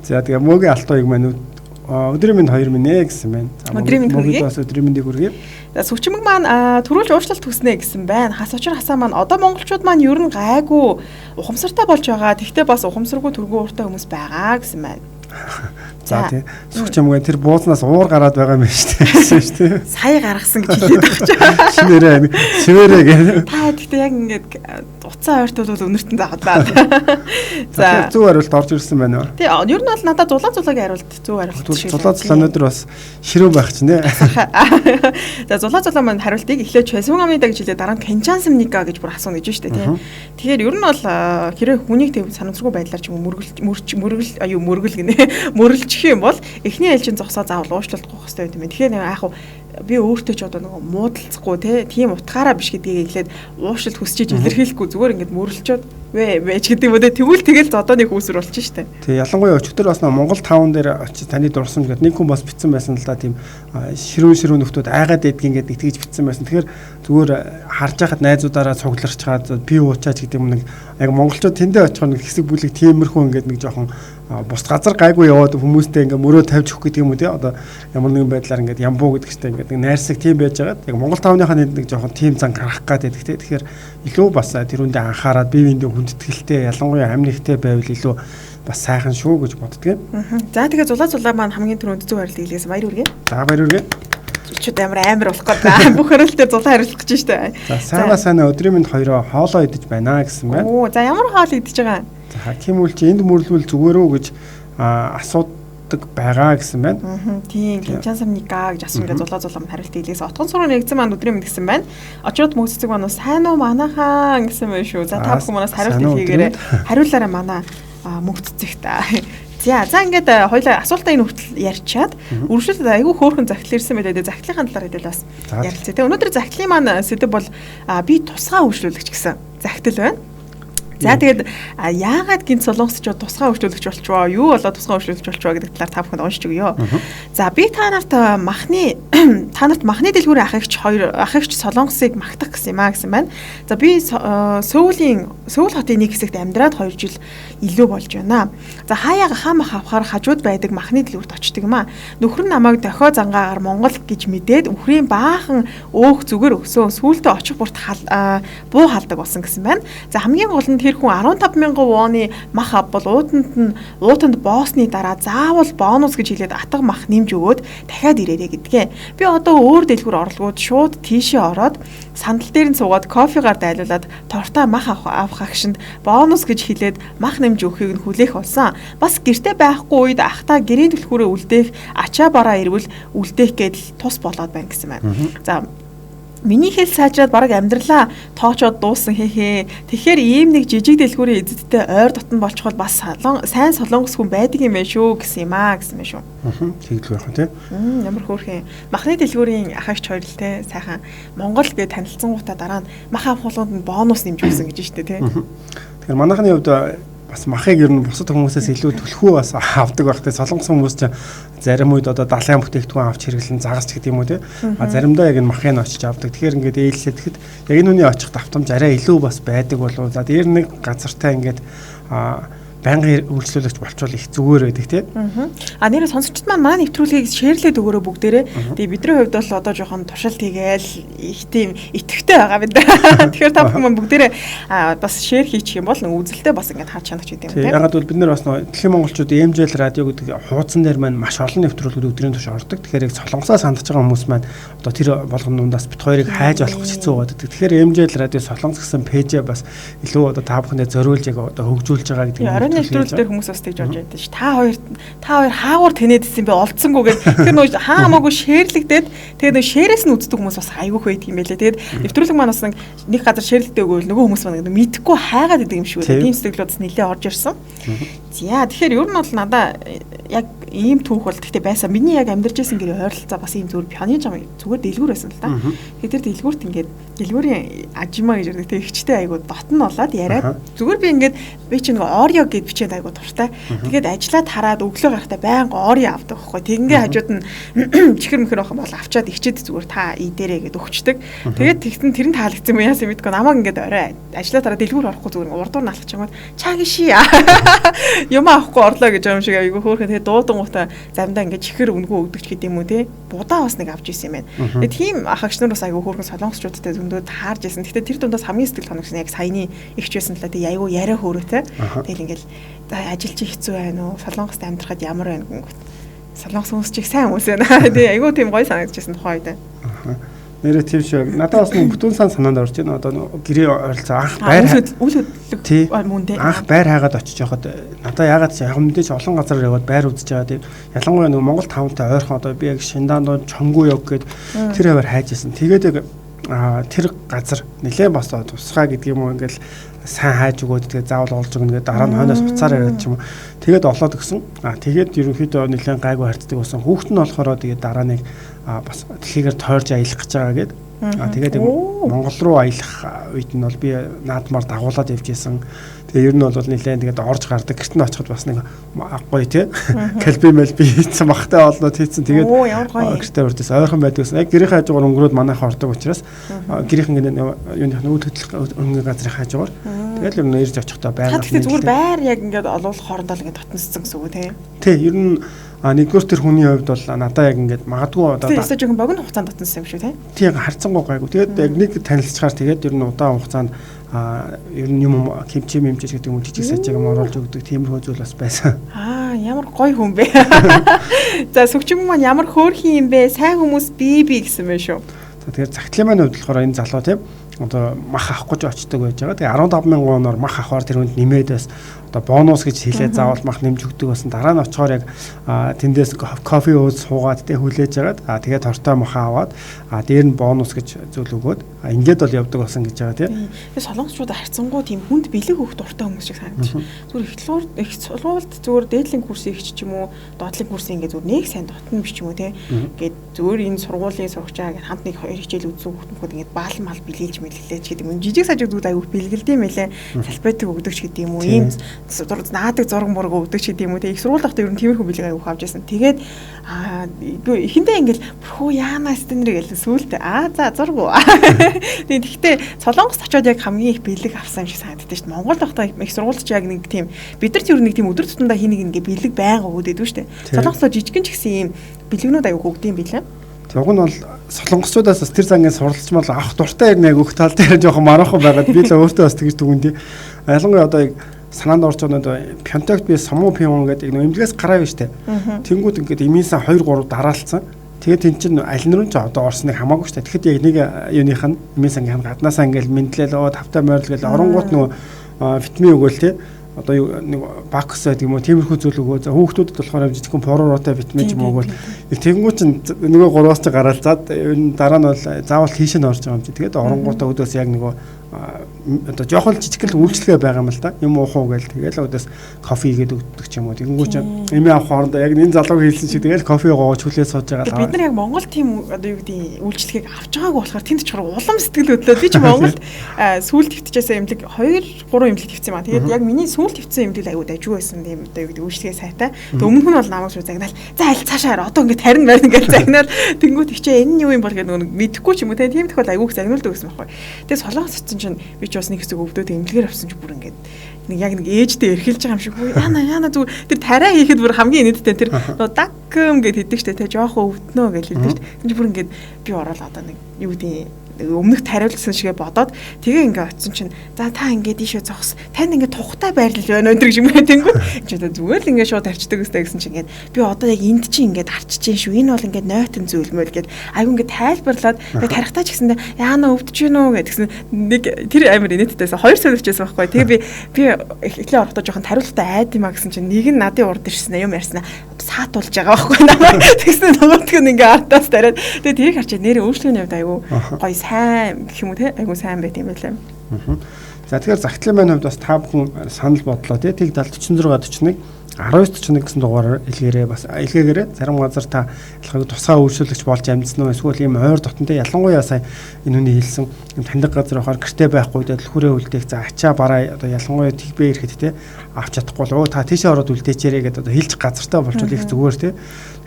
За тэгээ мөгийн алтууыг маань өдрийн минь 2 минь гэсэн байна. Өдрийн минь хүргэе. Бас өдрийн минь хүргэе. За сүвчмэг маань төрүүлж уучлалт хүснэ гэсэн байна. Хас учир хасаа маань одоо монголчууд маань ер нь гайгүй ухамсартай болж байгаа. Тэгтээ бас ухамсаргүй төргөө ууртай хүмүүс байгаа гэсэн байна. За тий. Сүвчмэг тэр буузнаас уур гараад байгаа юм шүү дээ. Сая гаргасан гэж хэлээд байгаа ч. Шивэрээ гэх. Та тэгтээ яг ингээд уцаа ойртол бол өнөртөн заагаад. За зөв хариулт орж ирсэн байна уу? Тий, ер нь бол надад зулаагийн хариулт зөв хариулт шүү. Зулаа өнөөдөр бас ширүү байх ч нэ. За зулаа маань хариултыг эхлээд чойсон амны да гэж хэлээд дараа нь канчан сэмника гэж бүр асууна гэж шүү дээ, тий. Тэгэхээр ер нь бол хэрэг хүнийг тэв санамсаргүй байдлаар ч юм уу мөргөл гинэ. Мөрлөчих юм бол эхний ээлжийн зогсоо заавал уучлалт гуйх хэрэгтэй байт юм. Тэгэхээр яг би өөртөө ч одоо нэг муудалцахгүй тийм утгаараа биш гэдгийг эхлээд уушлал хүсчиж илэрхийлэхгүй зүгээр ингээд мөрлөчөөд вэж гэдэг юм үү. Тэгвэл тэгэл зодооны хүүсэр болчих штэ. Тэг ялангуяа өчигдөр бас Монгол таун дээр очиж таны дурсамж гэдэг нэг хүн бас битсэн байсан л да тийм ширүүн нөхдүүд айгаад байдгийн гэдэг итгэж битсэн байсан. Тэгэхээр зүгээр харж байхад найзуудаараа цугларч чаад би уучаач гэдэг юм нэг яг монголчууд тэндээ очих нэг хэсэг бүлэг тиймэрхүү ингээд нэг жоохон бус газар гайгүй яваад хүмүүстэй ингээ мөрөө тавьж өгөх гэдэг юм уу тий одоо ямар нэгэн байдлаар ингээ ямбуу гэдэг чтэй ингээ нэг найрсаг тийм байж байгаад яг Монгол таавныхаа нэг жоохон тийм зан гарах гээд байдаг тий тэгэхээр илүү бас тэрүүндээ анхаарад бие биендээ хүндэтгэлтэй ялангуяа амьнигтэй байвал илүү бас сайхан шүү гэж боддгоо. За тэгээ зулаа маань хамгийн түрүүнд зөв хариулт илгээс баяр хүргэе. За баяр хүргэе. Чуд амар болох гээд бүх хариулт дээр зулаа хариулах гэж штэ. За сайнаа өдрийн минь 2 хоолоо идэж байна гэсэн байна. Оо за ямар хоол идэж байгаа? За Ким үлч энд мөрлөвөл зүгээр үү гэж асуудаг байгаа гэсэн байна. Тийм канчан сэмника гэж асуусан гэж зулаа маань хариулт илгээс отгон суруу нэгдсэн маань өдрийн минь гэсэн байна. Очроод мөсцөг маань сайн уу манайхаа гэсэн байна шүү. За та бүхэн манаас хариулт хийгээрэй. Хариулаарай манай мөгццэгт. За ингээд хоёлаа асуултаа энэ хүртэл ярьчаад үргэлжлээд айгүй хөөрхөн захидал ирсэн байлээ. Захидлын талаар хэдэл бас ярилцъя. Тэгээ өнөөдөр захидлын маань сэдэв бол би тусгай хөгжлүүлэгч гэсэн захидал байна. За тэгээд яагаад гинт солонгосчууд тусгай үйлчлүүлэгч болчихвоо? Юу болоод тусгай үйлчлүүлэгч болчихвоо гэдэг талаар та бүхэнд уншиж өгье. За би та нарт махны дэлгүүрийн ахыгч солонгосыг магтах гэсэн юм аа гэсэн байна. За би Сөүл хотын нэг хэсэгт амьдраад 2 жил илүү болж байна. За хаяага хамах авахаар хажууд байдаг махны дэлгүүрт очдөг юм аа. Нөхөр нь намайг дохио зангаагаар Монгол гэж мэдээд үхрийн баахан өөх зүгээр өсөө сүүлдээ очих бүрт буу халдаг болсон гэсэн байна. За хамгийн гол нь тэр хүн 15,000 вооны мах авбал уутанд боосны дараа заавал бонус гэж хэлээд атга мах нэмж өгөөд дахиад ирээрэй гэдгээ. Би одоо өөр дэлгүүр орлогууд шууд тийшээ ороод сандал дээр нь суугаад кофегаар дайлуулад тортой мах авах агшинд бонус гэж хэлээд мах нэмж өгөхийг нь хүлээх болсон. Бас гэрте байхгүй үед ахта гэрийн түлхүүрээ үлдээх ачаа бараа ирвэл үлдээх гэдэл тус болоод байна гэсэн байна. За миний хэл сайжраад бараг амьдралаа тоочоод дууссан хэхээ. Тэгэхээр ийм нэг жижиг дэлгүүрийн эзэдтэй ойр дотн болчихвол бас сайн солонгос хүн байдаг юм байна шүү гэсэн юм аа гэсэн юм шүү. Тэглүү яах вэ? Ямар хөөрхөн. Махны дэлгүүрийн ахагч хоёр л те сайхан Монгол гэж танилцсангуудаа дараа нь мах авахлууд нь бонус нэмж өгсөн гэж штэ те. Тэгэхээр манайхны хувьд бас махыг ер нь бусад хүмүүсээс илүү түлхүү бас авдаг байхтай солонгос хүмүүс ч зарим үед одоо далайн бүтээгдэхүүн авч хэрэглэн загасч гэдэг юм уу те. Заримдаа яг энэ махыг очиж авдаг. Тэгэхээр ингээд ээлжлэхэд яг энэ хүний очих давтамж арай илүү бас байдаг болов. За дээр нэг газартаа ингээд байнгын үйлчлүүлэгч болчвол их зүгээр байдаг тийм. Нэрээ сонсогчд маань нэвтрүүлгийг шеэрлээд өгөөрэй бүгдээрээ. Тэгээ бидний хувьд бол одоо жоохон туршилт хийгээл их тийм итгэвтэй байгаа бид. Тэгэхээр та бүхэн бүгдээрээ бас шеэр хийчих юм бол үзэлтэй бас ингээд харж чанах ч гэдэм тийм. Ягаад бол бид нар бас дэлхийн монголчууд MJL радио гэдэг хуудсан дээр маань маш олон нэвтрүүлгүүд өдрийн турш ордог. Тэгэхээр яг солонгосоо сандж байгаа хүмүүс маань одоо тэр болгоно дундаас бит хоёрыг хайж олох хэцүү байдаг. Тэгэхээр MJL радио солонгос гэсэн пэйжээ бас илүү одоо та бүхэндээ зориулж яг одоо хөгжүүлж байгаа гэдэг юм. Нэвтрүүлэл дээр хүмүүс бас тэгж орж байдаг ш. Та хоёр хаагуур тэнэдсэн би олдсонгүй гэж тэр нөө хаамаагүй шеэрлэгдээд тэгээд нөө шеэрээс нь үздэг хүмүүс бас айгүйх байдаг юм байлээ. Тэгээд нэвтрүүлэг маань бас нэг газар шеэрлэгдээ өгөөл нөгөө хүмүүс маань мэдхгүй хайгаад идэг юм шиг үү. Тийм сэтгэлүүд бас нэлээ орж ирсэн. За тэгэхээр ер нь бол надаа яг ийм түүх бол гэхдээ байсан. Миний яг амьдарч байсан гэрээ ойролцоо бас ийм зүгээр пионы жам зүгээр дэлгүүр байсан л да. Тэгээд тэр дэлгүүрт ингээд дэлгүүрийн ажимаа гэж ярьдаг. Тэг ихчтэй айгуу дотн болоод яриад зүгээр би ингээд би чинь нэг Орео гэд бичээд айгуу дуртай. Тэгээд ажиллаад хараад өглөө гарахтаа байнга Орео авдаг байхгүй. Тэгингээ хажууд нь чихэр мөхөр охин бол авчаад ичээд зүгээр та идэрээ гэд өгчдөг. Тэгээд тэгтэн тэр нь таалагдсан юм яасан мэдгүй намайг ингээд орой ажиллаад дараа дэлгүүр орохгүй зүгээр урдуур налах чамд чааги ший юм авахгүй орлоо гэж юм шиг айгуу хөөрхөн тэгээд дуудангуудаа замдаа ингээд чихэр өнгөө өгдөг ч гэдэг юм уу те. Будаа бас нэг авч исэн юм байна. Тэгээд тийм ахагч нар бас айгуу хөөрхөн солонгосчуудтай зөндөө таарж исэн. Гэхдээ тэр дундаас хамгийн сэтгэл хоногсон яг саяны ихч байсан л да тэгээд айгуу яриа хөөрөөтэй. Тэгэл ингээд ажиллаж хэцүү байна уу? Солонгост амьдрахад ямар байна гэнэ. Солонгос хүмүүс чиг сайн хүмүүс байна. Тэгээ айгуу тийм гоё санагдчихсан тухайн үед. Нэрээ тийм шүү. Надад бас нэг бүтэн сан санаанд орж байна. Одоо гэрээ ойролцоо анх байр үл хөдлөг мөн дээ. Анх байр хаагаад очиж явахад надад ягаад яг мэдээж олон газар яваад байр үзэж байгаа тийм. Ялангуяа нэг Монгол тавтай ойрхон одоо би яг Шиндаан Чонгу яг гээд тэр хавар хайж исэн. Тэгээд яг тэр газар нэлээ бас тусгай гэдэг юм уу ингээл сайн хайж өгөөд тэгээ заавал олж өгнө гэдэг дараа нь хойноос буцаар яриад ч юм уу. Тэгээд олоод өгсөн. Тэгээд ерөнхийдөө нэлээд гайгүй харцдаг болсон. Хүүхэд нь болохоор тэгээд дараа нэг бас дэлхийгээр тойрж аялах гэж байгаа гэдэг. Тэгээд Монгол руу аялах үед нь бол би наадмаар дагуулад явж исэн. Тэгээ ер нь бол нэлээд тэгээд орж гардаг. Гэрт нь очиход бас нэг гоё тий. Калби мэлби хийсэн бахтай олнод хийсэн. Тэгээд гэртээ урдээс ойрхон байдагсан. Яг гэрийн хажуугаар өнгөрөөд манайхаа ордог учраас гэрийнхэн юуных нүүд хөдлөх өнгө газрын хажуугаар тэгээд ер нь ирж очихдоо байгаа. Тэгэхээр зүгээр байр яг ингээд олуулах хоорондоо л ингээд дотноссон гэсэн үг тий. Тий ер нь нэгдүгээр тэр хүний хувьд бол надаа яг ингээд магадгүй одоо тийм жоохон богино хугацаанд дотноссон юм шүү тий. Тийм харцсангүй гайгүй. Тэгээд яг нэг танилцчаар тэгээд ер нь удаан хугацаанд ер нь юм кимчи мэмчиж гэдэг юм жижиг сажиг юм оруулж өгдөг тиймэрхүү зүйл бас байсан. Ямар гоё хүн бэ. За сүгчмэн маань ямар хөөрхөн юм бэ? Сайн хүмүүс би гэсэн байх шүү. За тэгэхээр цагтлын маань хувьд болохоор энэ залуу тийм одоо мах авах гэж очдог байж байгаа. Тэгээ 15,000 воноор мах авахар тэр хүнд нэмээд бас одоо бонус гэж хэлээд заавал мах нэмж өгдөг байсан. Дараа нь очихоор яг тэндээс кофе ууз суугаад тэ хүлээж агаад тэгээд тортой мах аваад дээр нь бонус гэж зүйл өгөөд ингээд бол явдаг болсон гэж байгаа тийм. Тэгээ солонгосчууд харьцангуй тийм хүнд бэлэг өгөх дуртай хүмүүс шиг санагдчих. Зүгээр их сургуульд зүгээр дээдлийн курсын ихч ч юм уу доотлын курсын ингээд зүгээр нэг сайн дотно биш ч юм уу тийм. Ингээд зүгээр энэ сургуулийн сурагчаа ингээд хамт нэг 2 хичээл үзсэн хүмүүс ингээд баал мал билээлж бэлгэлээч гэдэг юм. Жижиг сажигдууд аягүй бэлгэлдэм байлээ. Салбайтыг өгдөг ч гэдэг юм уу. Ийм наадаг зураг мураг өгдөг ч гэдэг юм уу. Тэг их сургууль дахта ер нь тиймэрхүү бэлэг аягүй авч байсан. Тэгээд эхэндээ ингээл хөө яанаа стенэр гэлээ сүултээ. За зураг уу. Тэгэхдээ Солонгост очиод яг хамгийн их бэлэг авсан юм шиг санагддаг шүү дээ. Монгол дахта их сургуульд ч яг нэг тийм бид нар ч ер нь нэг тийм өдөр тутамдаа хий нэг ингээ бэлэг байнга өгдөг шүү дээ. Солонгост жижигэн ч гэсэн ийм бэлгнүүд аягүй өгдөг юм билээ. Уг нь бол солонгосчуудаас бас тэр зангийн суралцж мал авах дуртай ирнэ өгөх тал дээр жоохон мараахан байгаад би л өөртөө бас тэгж дүгнэдий. Ялангуяа одоо яг санаанд орж байгаа нь Pyeongtaek би Саму Пион гэдэг нэг эмнэлгээс гараа биш үү. Тэнгүүд ингээд эмээсээ 2 3 дараалцсан. Тэгээд тэн чинь аль нэрэн ч одоо орсныг хамаагүй шүү дээ. Тэгэхэд яг нэг юуных нь эмээс ангийнх гаднаасаа ингээд мэдлэл тавтай морил гэл оронгууд нөгөө витамин өгөөл те. Одоо нэг бакс гэдэг юм уу тиймэрхүү зүйл өгөө. За хүүхдүүдэд болохоор жижигхэн пороотой витамин ч юм өгөөл. Тэгэнгүүт чинь нөгөө 3-аас ч гараалцаад дараа нь бол заавал тийш нь орж байгаа юм чи. Тэгээд оронгуудаа өдөөс яг нөгөө одоо жоохон жижигхэн үйлчлэгээ байгаа юм л да. Юм уух уу гээл тэгэл өдөөс кофе игээд өгдөг ч юм уу. Тэгэнгүүт чинь эмээ авах хоорондоо яг энэ залууг хэлсэн чи тэгэл кофе гоож хүлээж сууж байгаа л. Бид нар яг Монгол тийм одоо юу гэдэг үйлчлэгийг авч байгаагүй болохоор тэнд ч улам сэтгэл хөдлөө. Би ч Монголд сүүл твтчихээс эмнэлэг 2 3 эмнэлэг твцсэн юм. Тэгээд яг миний сүүл твцсэн эмнэлэг аягүй дажгүй байсан тийм одоо юу гэдэг үйлчлэгээ сайтай. Тэгээд өмнөх нь бол намайг шүү загнаал. За аль цаашаа одоо ингээд тарин байна гэж загнаал. Тэнгүүд ихчээ энэ юу юм бол гэдэг нэг мэдэхгүй ч юм уу тийм тохиол аягүй загнуулдаг гэсэн байхгүй. Тэгээд Солонгос очсон чинь би ч бас нэг хэсэг өвдөөд эмнэлгээр авсан ч бүр ингээд нэг яг нэг ээжтэй эрхэлж байгаа юм шиг үү яна зүгээр тэр тариа хийхэд бүр хамгийн инээдтэй тэр дакм гэд хэлдэг штэ тэ жоохон өвднөө гэж хэлдэг штэ энэ бүр ингээд би ороод одоо нэг юу гэдэг өмнөх тариулсан шигээ бодоод тэгээ ингээ очсон чинь за та ингээ дийшээ зогс танд ингээ тухтай байрлал байна өдөр юм тэнгүү чи одоо зүгээр л ингээ шууд арчдаг өстэй гэсэн чинь ингээ би одоо яг энд чи ингээ арчиж чинь шүү энэ бол ингээ нойтон зүйлмэл гэд аюу ингээ тайлбарлаад тэгээ тарихтаа ч гэсэндээ яана өвдөж гинөө гэдгсэн нэг тэр амир инээдтэйсэн 2 сольвчсэн байхгүй тэгээ би эхлээ орохдоо жоохон тариултаа айд юм а гэсэн чинь нэг нь надын урд ирсэн юм ярьснаа саатуулж байгаа байхгүй намайг тэгсэн нөгөөдг нь ингээ артаас тариад тэгээ тэрийг харчаад нэрээ өөрчлөгийн явд аюу гоё сайн гэх юм уу те айгу сайн байт юм байлаа. За тэгэхээр загтлын маань хувьд бас та бүхэн санал бодлоо те тэг 46 41 1941 гэсэн дугаараар илгээрээ бас илгээгээрээ зарим газар та ялхаг тусгай үйлчлүүлэгч болж амжсан уу эсвэл ийм ойр дотнтой ялангуяа сая энэ хүний хэлсэн таньдаг газар байхаар гэртээ байхгүй дэлхүүрээ үлдээх за ачаа бараа одоо ялангуяа тэгбэ ирэхэд те авч чадахгүй л та тийшээ ороод үлдээчээрээ гэдэг одоо хэлж газартаа болчвол их зүгээр те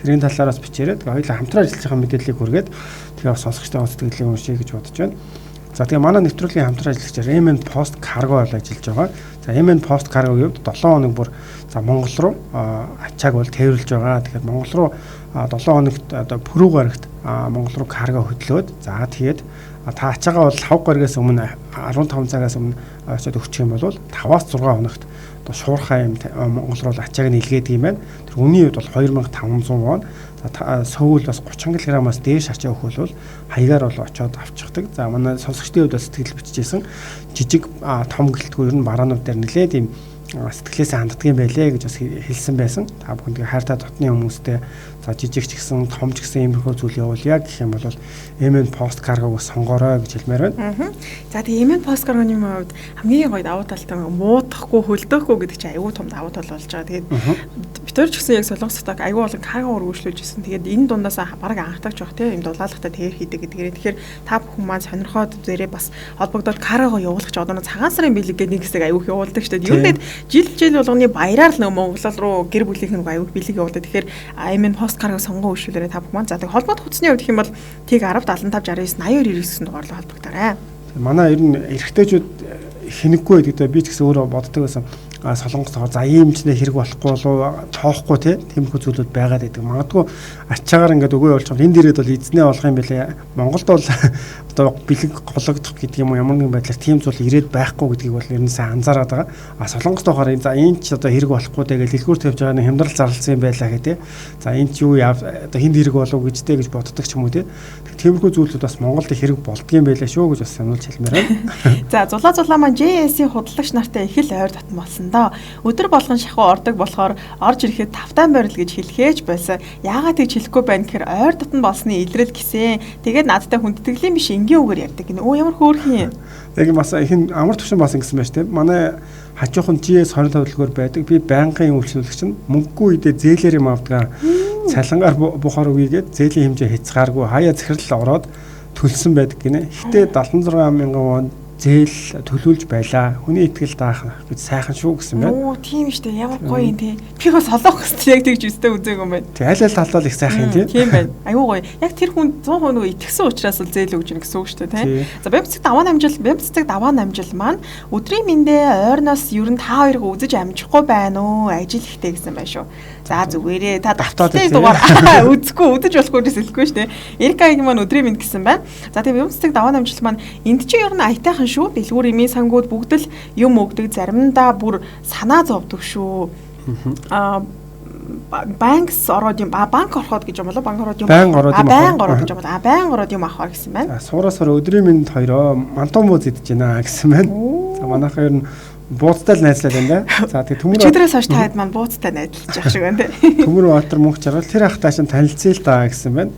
тэрийн талаараас бичээрээ тэгээ хоёулаа хамтран ажиллаж байгаа мэдээллийг хүргээд тэгээ сонсогчтой сэтгэлийн уншия гэж бодож байна. За тэгээ манай нэвтрүүлгийн хамтран ажиллагч Raymond Post Cargo бол ажиллаж байгаа. За Raymond Post Cargo-гийн хувьд 7 хоног бүр за Монгол руу ачааг бол тээвэрлж байгаа. Тэгэхээр Монгол руу 7 хоногт одоо пүрэв гарагт Монгол руу карго хөдлөөд за тэгээд та ачаагаа бол 5 гарагаас өмнө 15 цагаас өмнө очиод өгчих юм бол 5-аас 6 хоногт одоо шуурхай юм Монгол руу ачааг нь илгээдэг юм байна. Тэр үний хувьд бол 2500 вон. Сөүл бас 30 кг-аас дээш ачаа өгөх бол хаягаар бол очиод авчихдаг. За манай сонсогчдын хувьд сэтгэл бичижсэн жижиг том гэлтгүй ер нь бараанууд дээр нэлээд юм сэтгэлээсээ ханддаг юм байлээ гэж бас хэлсэн байсан. Та бүхэн тэгээ хайртай дотны хүмүүстэй за жижиг ч гэсэн том ч гэсэн иймэрхүү зүйл явуулъя гэх юм бол Raymond Post Cargo-г сонгорой гэж хэлмээр байна. За тэгээ Raymond Post Cargo-ны хувьд хамгийн гоё давуу талтай муудахгүй хөлдөөхгүй гэдэг чинь аюу тум давуу тал болж байгаа. Тэгээд битэр ч гэсэн яг Солонгост аюу болон карго өргөжлүүлж ирсэн. Тэгээд энэ дундаас бараг анхтагч баг тийм юм дулаалгатай тэр хийдэг гэдгээр. Тэгэхээр та бүхэн маань сонирхоод зэрэг бас холбогдоод карго явуулах одоо цагаан сарын бэлэг гэдэг нэг хэсэг аюух явуулдаг шүү дээ. Юу нэт жил болгоны баяраар л Монгол руу гэр бүлийнх нь аюух бэлэг явуулдаг. Тэгэхээр Raymond Post Cargo сонгон үйлчлүүлээрээ та бүхэн маань за тэгээд холбогд хуцсны хувьд гэх юм бол тийг 10 75 69 82 гэсэн дугаарлаа холбогдоорой. Манай ер нь эрэгтэйчүүд хинэггүй гэдэг би ч гэсэн өөрөө боддог байсан. Солонгост за ийм ч хэрэг болохгүй болов тоохгүй тиймэрхүү зүйлүүд байгаад байдаг. Магадгүй ачаагаар ингээд өгөө болж байгаа. Энд ирээд бол эзнээ болох юм бэлээ. Монголд бол одоо бэлэг гологдох гэдэг юм уу ямар нэгэн байдлаар тийм зүйл ирээд байхгүй гэдгийг бол ер нь сайн анзаараад байгаа. Солонгост болохоор за энэ ч одоо хэрэг болохгүй дээ гэж дэлгүүр тавьж байгаа нэг хямдрал зарласан юм байлаа гэдэг. За энэ ч юу одоо хинд хэрэг болов гэжтэй гэж боддог ч юм уу тиймэрхүү зүйлүүд бас Монголд хэрэг болдгийм байлаа шүү гэж бас сануулж хэлмээр байна. За зулаа маань JS-ийн худалдагч нартай их л ойр дотн болсон доо. Өдөр болгон шахуу ордог болохоор орж ирэхэд тавтаан байрал гэж хэлхээж байсан. Яагаад гэж хэлэхгүй байна гэхээр ойр дотн болсны илрэл гисэн. Тэгээд надтай хүндэтгэлийн биш энгийн үгээр ярьдаг гинэ. Өө ямар хөөрхөн юм. Яг бас их амар төвшин басан гэсэн байж тийм. Манай хажуухан GS 20 төлөвлөгөөр байдаг. Би байнгын үйлчлүүлэгч нь мөнгөгүй үедээ зээлээр юм авдаг. Цалангаар бухаар үгээд зээлийн хэмжээ хязгааргүй хаяа захирал ороод төлсөн байдаг гинэ. Гэтэ 76,000 вон зээл төлүүлж байлаа. Хүний итгэл даах гэж сайхан шүү гэсэн байна. Оо тийм шүү дээ. Ямар гоё юм те. Би бас солоох гэсэн яг тэгж өстэй үзээг юм байна. Тэг аль талдаа их сайхан тийм. Тийм байна. Аюу гоё. Яг тэр хүн 100% нөгөө итгэсэн учраас л зээл өгж гэнэ гэсэн үг шүү дээ, тийм. За бямцэг даваа намжил маань өдрийн мэндэ ойрноос ер нь та хоёрыг үзэж амжихгүй байна уу? Ажил ихтэй гэсэн байна шүү. За зүгээрээ та давталтай дугаар үзэхгүй үзэж болохгүй гэсэн хэлэхгүй шүү дээ. Эрикагийн маань өдрийн мэнд гэсэн байна. За тийм бямцэг даваа намжил маань энд чи ер нь аятайхан шүү. Дэлгүүр эмийн сангууд бүгд л юм өгдөг, заримдаа бүр санаа зовдөг шүү. Банкс ороод юм банк ороход гэж юм болоо банк ороод юм байнг ороод гэж юм болоо байнг ороод юм авахар гэсэн байна. Суурасаар өдрийн мэнд хоёроо мантон мууз идэж байна гэсэн байна. За манайхаа ер нь бууцтай л найзлаад байна да. За тэгээ төмөр өдрөөс хойш таад маань бууцтай найзлаж явах шиг байна те. Төмөр Баатар мөнх жаргал тэр ах таашин танилцъя л да гэсэн байна.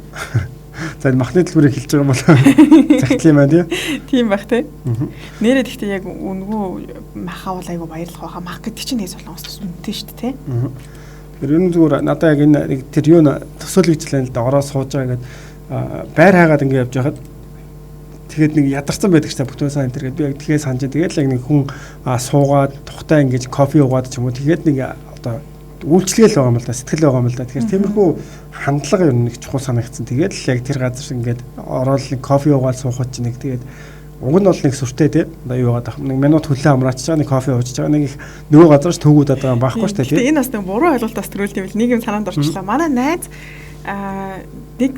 За махны төлбөрийг хэлж байгаа юм бол загтлаа юм аа тийм байх те. Нэрээ гэхдээ яг үнгүү махаа бол айгу баярлах байхаа мах гэдэг чинь нэг солонгос үнэтэй шүү дээ те. Тэр юм зүгээр надаа яг энэ тэр юу төсөөлөгчлэн л да ороо сууж байгаа гэдэг байр хаагаад ингэ явж байхад тэгээд нэг ядарсан байдаг ч та бүтэн сайн энэ тэгээд би яг тгээс санаж тэгээд л яг нэг хүн суугаад тухтай ингэж кофе уугаад ч юм уу тэгээд нэг одоо үйлчлэгээл байгаа юм л да сэтгэл байгаа юм л да тэгэхээр тиймэрхүү хандлага ер нь нэг чухал санагдсан тэгээд л яг тэр газар ингээд ороод нэг кофе уугаад суухад ч нэг тэгээд уг нь бол нэг сүртэй тий одоо юу байгаа нэг минут хөлөө амраачж байгаа нэг кофе уужж байгаа нэг их нөгөө газараас төвгүүдэд байгаа юм байхгүй шүү дээ тий энэ бас нэг буруу ойлголтоос төрүүлдэг юм нэг юм санаанд орчлаа манай найз нэг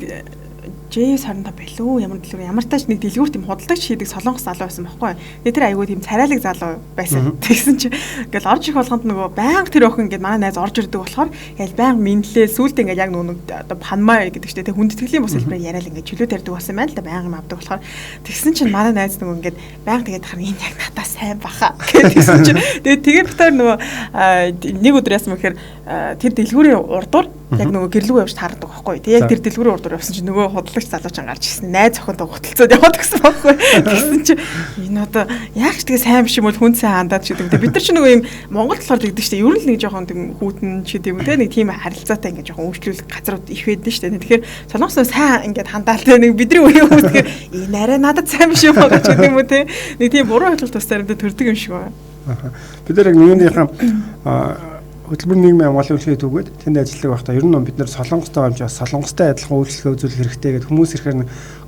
J25 байлуу ямар дэлгүүр ямар тач нэг дэлгүүрт юм худалдагч хийдэг солонгос залуу байсан байхгүй. Тэгээ тэр айгүй тийм царайлаг залуу байсан. Тэгсэн чи ингээл орж ирэх болгонд нөгөө байнга тэр охин ингээд манай найз орж ирдэг болохоор ингээл байнга минлээ сүултээ ингээд яг нөгөө одоо панмаа гэдэг чтэй хүндэтгэлийн бус хэлбэрээр яриад ингээд чөлөө тарьдаг болсон байна л да байнга авдаг болохоор тэгсэн чинь манай найз нөгөө ингээд байнга тэгээд хараа энэ яг надаа сайн баха гэдгийгсэн чи тэгээд битээр нөгөө нэг өдөр яасан мэхээр тэр дэлгүүрийн урдуур яг нөгөө гэрлүүг явж таардаг байхгүй. Тэгээ яг тэр дэлгүүрийн урдуур явсан чинь нөгөө худалдагч залууч гарч ирсэн. Найз охинтой гуталцаад яваад гэсэн байхгүй. Тэгсэн чинь энэ одоо яг ч тэгээ сайн биш юм бол хүн сайн хандаад ч гэдэг. Бид нар ч нөгөө юм Монгол болохоор тэгдэг шүү дээ. Ер нь нэг жоохон тийм хүүтэн ч гэдэг юм те нэг тийм харилцаатай ингээд жоохон өөрчлөлт газрууд их байдаг шүү дээ. Тэгэхээр солонгос сайн ингээд хандаал те нэг бидний үеийн хүмүүс тэгэхээр энэ арай надад сайн биш юм байгаа ч гэдэг юм уу те. Нэг тийм буруу ойлголт бас заримдаа төрдөг юм шиг байна. Бид нар яг нэгнийхээ хөтөлбөр нийгмийн хамгааллын үйлчлэгээ төгөөд тэнд ажилладаг байхдаа ер нь бид нар солонгостой хамж солонгостой адилхан үйлчлэгээ үзүүлэх хэрэгтэй гэдэг хүмүүс ирэхээр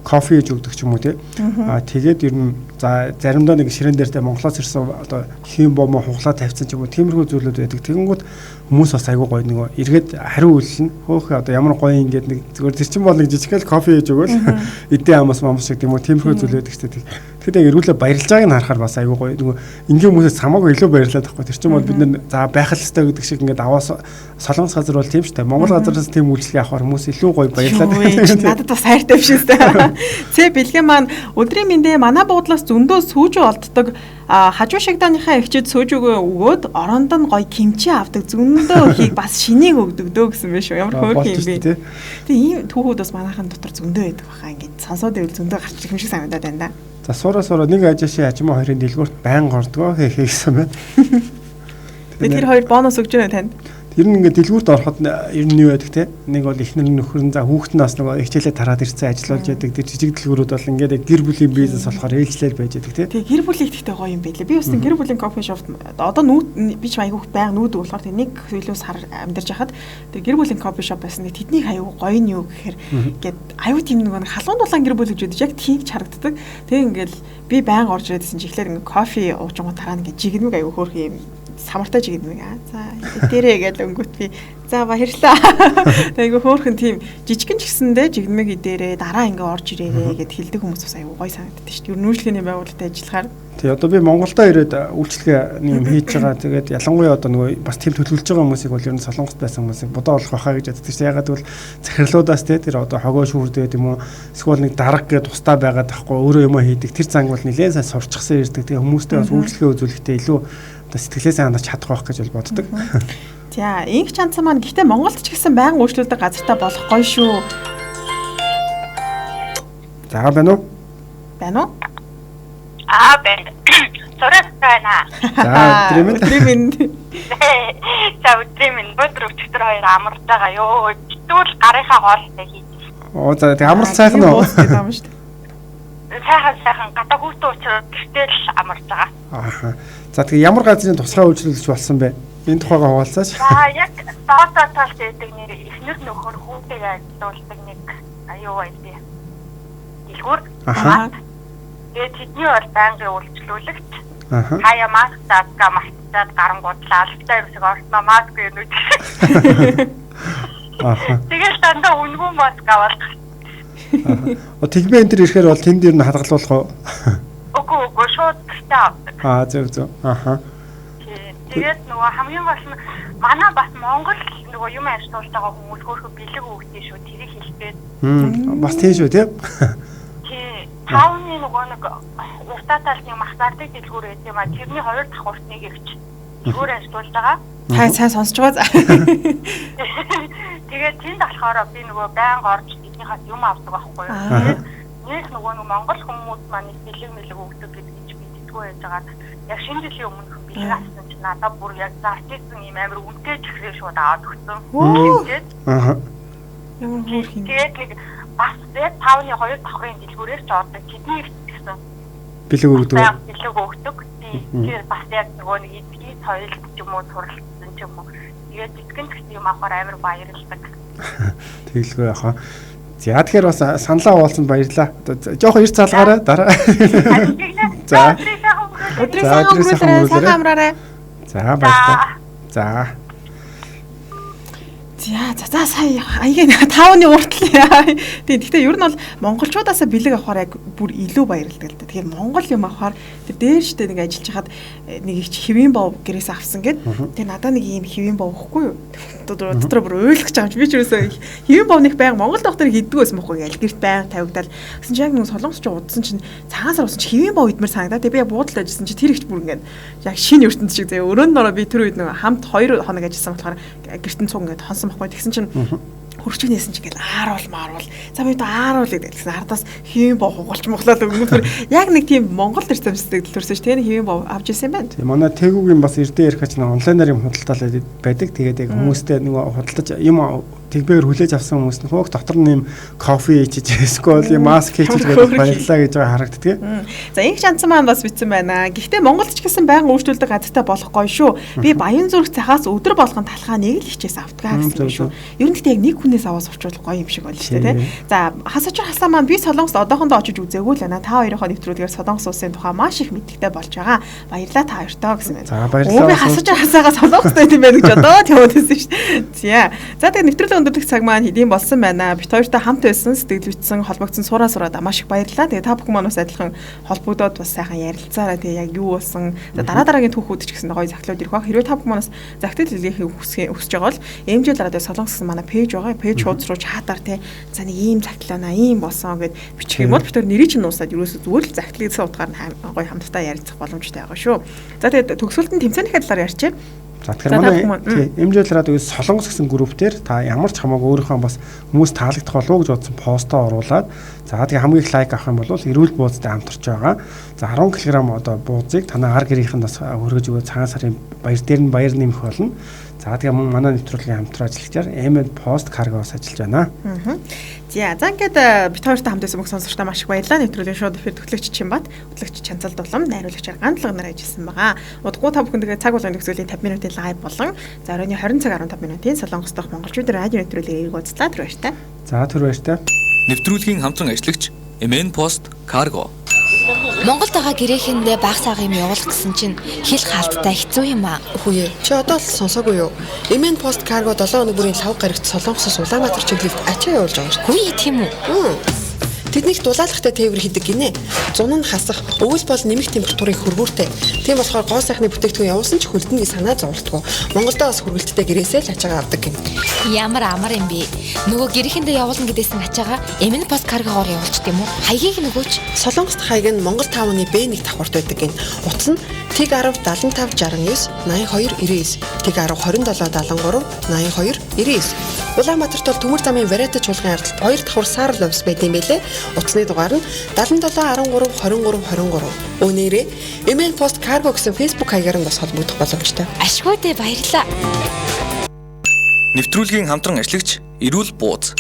кофе хийж өгдөг ч юм уу тий. Тэгээд ер нь за заримдаа нэг ширээн дээртэй Монголоос ирсэн одоо хийм бомоо хуглаа тавьсан ч юм уу тиймэрхүү зүйлүүд байдаг. Тэгэнгүүт хүмүүс бас айгүй гоё нөгөө эргээд хариу үйлэн хөөх одоо ямар гоё ингээд нэг зүгээр тэр чин бол нэг жижигхэн кофе хийж өгөөл эдээ амаас мамс шиг тийм үү тиймэрхүү зүйл байдаг ч тий. Тэгэхээр эргүүлээ баярлж байгааг нь харахаар бас айгүй гоё нөгөө ингийн хүмүүсээс хамаагүй илүү баярлаад байхгүй. Тэр чин бол бид нар за байх л ёстой гэдэг шиг ингээд аваас солонгос газар бол тийм шүү дээ. Монгол газараас тийм үйлчлэгээ авахар хүмүүс илүү гоё баярлаад байна. Надад бас хайртай биш үү? Цэ бэлгэн маань өдрийн мэндэ манай буудлаас зөндөө сүүжүү олддог хажуу шагдааныхаа эхчэд сүүжүүгөө өгөөд оронд нь гоё кимчи авдаг зөндөө ихийг бас шинийг өгдөг дөө гэсэн байх шүү. Ямар хөөрхөн юм бэ? Тэгээ ийм түүхүүд бас манайхан дотор зөндөө байдаг баха. Ингээд сонсоод ивэл зөндөө гарч ирэх юм шиг санагдаад байна да. За суура нэг ажиши ажимаа хоёрын дэлгүүрт байнга ордгоо хийсэн байна. Тэр хоёр бонус өгч байна танд. Тэр нь ингээд дэлгүүрт ороход ер нь юу байдаг те нэг бол эхнэр нөхөр нь за хүүхэд нь бас нөгөө хичээлээ тараад ирсэн ажиллаж яадаг тэр жижиг дэлгүүрүүд бол ингээд яг гэр бүлийн бизнес болохоор ээлжлэл байж яадаг те. Тэгээ гэр бүлийн ихтэй гоё юм байлээ. Би бас гэр бүлийн кофе шопт одоо нүүд би ч айгүйх байнга нүүдэг болохоор тэр нэг хөлөө сар амьдарч хахад тэр гэр бүлийн кофе шоп байсан. Тэдний аюу гоё нь юу гэхээр ингээд аюу тийм нэг халуун дулаан гэр бүл гэж бодож яг тийм ч харагддаг. Тэгээ ингээд би байнга орж ирээдсэн чи ихлээр ингээд кофе ууж байгаа тараа ингээд жигнэг аюу хөөх юм самартай жигнэг за дээрээ гэж өнгөт би за баярлаа. Айгу хөөрхөн тийм жижигэн ч гэсэндээ жигнэмэг идээрээ дараа ингээ орж ирээрээ гэд хэлдэг хүмүүс бас айгу гоё санагддаг шүү дээ. Ер нь үйлчлэгээний байгууллагад ажиллахаар тий одоо би Монголдо ирээд үйлчлэгээ юм хийж байгаа. Тэгээд ялангуяа одоо нөгөө бас тийм төлөвлөж байгаа хүмүүсийг бол ер нь солонгост байсан хүмүүсийг бодоо олох байхаа гэж боддог шүү дээ. Ягаад гэвэл захирлуудаас тий тэр одоо хогоо шүүрдээд юм уу эсвэл нэг дарга гэдэг тустай байгаад тахгүй өөрөө юм хийдэг тэр занг бол нэлээд сайн сурчсан ирдэг. Тэгээ хүмүүстэй бас үйлчлэгээ үзүүлэхдээ илүү сэтгэлээсээ хандаж чадах байх гэж бол боддог. За, инх чанцсан маань гэхдээ Монголд ч гэсэн байнга үйлчлүүлдэг газартаа болох гоё шүү. За байна уу? Байна уу? байна. Сурах байна. За, өдрийн мэнд. За, өдрийн мэнд. Өдөр өчтөр хоёр амарч байгаа ёо. Тэгвэл гарынхаа хоолтой хийж. Оо, за тэг амралт сайхан уу? сайхан гадаа хүүхдүүд учраас гэртэл амарч байгаа. Ааха. За тэгээ ямар газрын тусгай үйлчлүүлэгч болсон бэ? Энэ тухайгаа хуваалцаач. За яг доотоо талд байдаг нэр эхнэр нөхөр хүүхдээ ажиллуулдаг нэг аюу байдیں۔ Дэлгүүр. Аха. Тэгээд тэдний бол байнгын үйлчлүүлэгч. Аха. Хаяа маск заадгаа мартаад гарангуудлаа албатай юмсыг орсноо маск гэнүүд. Аха. Тэгэл дандаа үнгүй маск аваад. Тэгмээ энэ төр ирэхээр бол тэнд ер нь хадгалуулах уу? Үгүй шууд гэртээ авдаг. Зөв. Аха. Тэгээд нөгөө хамгийн гол нь манай бас Монгол нөгөө юм ажиллаж байгаа хүмүүс хөөрхөн бэлэг өгдөө шүү тэрийг хэлгээд. Бас тийм шүү тийм. Тий. Тауны нөгөө нэг уртаа талны махсаардыг дэлгүүр гэдэг юм а тэрний хоёр давхурт нэг өвч дэлгүүр ажиллаж байгаа. Сайн сонсож байгаа. Тэгээд тэнд болохоор би нөгөө байнга орж эднийхээс юм авдаг байхгүй юу. Тэгээд нэг нөгөө Монгол хүмүүс маань бэлэг мэлэг өгдөг гэдэг чинь би тэтгэв байж байгаа. Яг шинэ жилийн өмнө бэлэг авсан чинь надад бүр яг зартсан юм амар үнэтэй чихрээ шууд аваад өгсөн. Тэгээд Аха. Ямар хөөрхөн. тэгээд нэг бас яг тауны хоёр давхрын дэлгүүрээр ч ордог тэдний гэсэн Бэлэг өгдөг. бэлэг өгдөг. Тэгээд бас яг нөгөө нэг эдгийн соёл ч юм уу суралцсан ч юм уу. Тэгээд эдгэн гэсэн юм авахаар амар баярлдаг. Тэгэлгүй яхаа. За тэгэхээр бас саналаа хуваалцанд баярлалаа. Жохон эрт залгаарай дараа. За. Өдрийн сайн өнгөрүүлээрэй, сайхан амраарай. За баярлалаа. За. За сая аягийн таавны уртлаа. Гэхдээ ер нь бол монголчуудаасаа бэлэг авахаар яг бүр илүү баярлдаг л да. Тэгэхээр монгол юм авахаар тэр дээр штэ нэг ажиллаж хахад нэг их хэвийн бов гэрээс авсан гэд. Тэгээ надаа нэг ийм хэвийн бов өгөхгүй юу? Дотор бүр ойлгож авч би ч юусоо хэвийн бовных байнга Монгол доктор хийддэг байсан байхгүй аль гэрт байнга тавигдал. Гэсэн чинь яг нэг солонгосч удсан чинь цагаан сар усан чинь хэвийн бов идмэр санагдаа. Тэгээ би яг буудалд ажилласан чинь тэр ихч бүр ингээд яг шинэ ертөнд шиг заяа өрөөнд нороо би тэр үед нэг хамт 2 хоног ажилласан болохоор гэртэн цуг ингээд хонсон байхгүй. Тэгсэн чинь хөрчгнээсэн чинь ингээд ааруул. За би ааруул гэдэгсэн ардаас хэвийн бов хугалч моглоод өгнөөр яг нэг тийм Монгол төрсөмсдөг төрсөн ш. Тэр хэвийн бов авч ирсэн байна. Манай тэгүүгийн бас эрдээ ярих гэж нэг онлайнаар юм худалдаалаад байдаг. Тэгээд яг хүмүүстэй нөгөө худалдаж юм тэгбээр хүлээж авсан хүмүүс нь хөөх дотор нь юм кофе хийж эсвэл юм маск хийж гэдэг баярлаа гэж байгаа харагддаг. За инх шанцсан маань бас битсэн байна. Гэхдээ Монголд ч гэсэн байнга өөрчлөлдөг гадтай болох гоё шүү. Би Баян зүрх цахаас өдөр болгон талхаа нэг л хичээс авдаг гэсэн юм шүү. Ер нь гэхдээ яг нэг хүнээс аваад сурчвал гоё юм шиг байна шүү дээ, тий. За хасачар хасаа маань би Солонгост одоохондоо очиж үзээгүй л байна. Та хоёроо нэвтрүүлгээр Солонгос улсын тухай маш их мэддэг болж байгаа. Баярлалаа та хоёртоо гэсэн байна. За баярлалаа. Би хасачар хасаагаа Солонгост байт юм байна гэж одоо тэгвэл шүү дээ. За тэгээ нэвтрүүлэг өндөрлөх цаг маань хэдийн болсон байна. Бид хоёртой хамт байсан, сэтгэл бүтсэн, холбогдсон сураад маш их баярлалаа. Тэгээ та бүхэн маань бас адилхан холбогдоод бас сайхан ярилцаараа тэгээ яг юу болсон. За дараагийн түүхүүд ч гэсэн гоё захлууд ирэх баг. Хэрвээ та бүхэн маань бас захидал хэлхийг хүсэж байгаа бол MJ радио Солонгос гэсэн манай пэйж байгаа. Пэйж хуудас руу чатаар те за нэг ийм захидлаа ийм болсон гэд бичих юм бол бид хоёр нэрийг чинь нуусаад ерөөсөө зүгээр л захидлын утгаар нь гоё хамтдаа ярилцах боломжтой байгаа шүү. За тэгээ төгсгөлд нь тэмцээний талаар ярьчих. За тэгэхээр манай MJ радиогийн Солонгос гэсэн групп дээр та ямар ч хамаагүй өөрийнхөө бас хүмүүс таалагдах болов уу гэж бодсон постоо оруулаад за тэгээ хамгийн их лайк авах юм бол эрүүл бууцтай хамтарч байгаа. За 10 кг одоо бууцыг танай ар гэрийнхэнд бас хөргөж өгөө цагаан сарын баяр дээр нь баяр нэмэх болно. За тэгээ манай нэвтрүүлгийн хамтран ажиллагчаар MN Post Cargo-с ажиллаж байна. За ингээд бид хоёртой хамт байсан бүх сонсогчдоо маш их баярлалаа. Нэвтрүүлгийн шууд эфир төгөлөгч Чимбат, хөтлөгч Чанцал Дулам, найруулагчаар гандлага нар ажилласан байгаа. Удахгүй та бүхэн тэгээ цаг болгоны төгсгөлийн 50 минутын лайв болон за оройн 20 цаг 15 минутын Солонгос дахь монголчуудын радио нэвтрүүлгийг үзлээ. Түр баяртай. За түр баяртай. Нэвтрүүлгийн хамтран ажиллагч MN Post Cargo. Монголд байгаа гэрээхэндээ баг сага юм явуулах гэсэн чинь хэл хаалттай хэцүү юм аа. Үгүй ээ. Чи одоо л сонсоогүй юу? MN Post Cargo 7 өнөө бүрийн 5 гарагт Солонгосоос Улаанбаатар чиглэлд ачаа явуулж байгаа шүү. Хүй тийм үү? Тэднийх дулаалгатай тээвэр хийдэг гинэ. Зун нь хасах, өвөл бол нэмэх температурыг хөргүүртэй. Тийм болохоор гоо сайхны бүтээгдэхүүн явуулсан ч хөлдний санаа зовлтгоо. Монголдоо бас хөргөлттэй гэрээсээ л ачаагаа авдаг гин. Ямар амар юм бэ? Нөгөө гэрээхэндээ явуулна гэдээсэн ачаагаа MN Post Cargo-оор явуулчих юм уу? Хаягийг нөгөөч. Солонгост хаяг нь Монгол 5-ны B1 давхурт байдаг гин. Утас нь Тэг 10 75 69 82 99 Тэг 10 27 73 82 99 Улаанбаатарт бол төмөр замын Варата чуулган ардалт 2 давхар Саар ловс байт юм бэлээ. Утасны дугаар нь 77 13 23 23. Өнөөрэй MN Post Cargo гэсэн Facebook хаягаар нь бас холбогдох боломжтой. Ашгүй дээ баярлаа. Нэвтрүүлгийн хамтран ажиллагч Эрүүл бууз.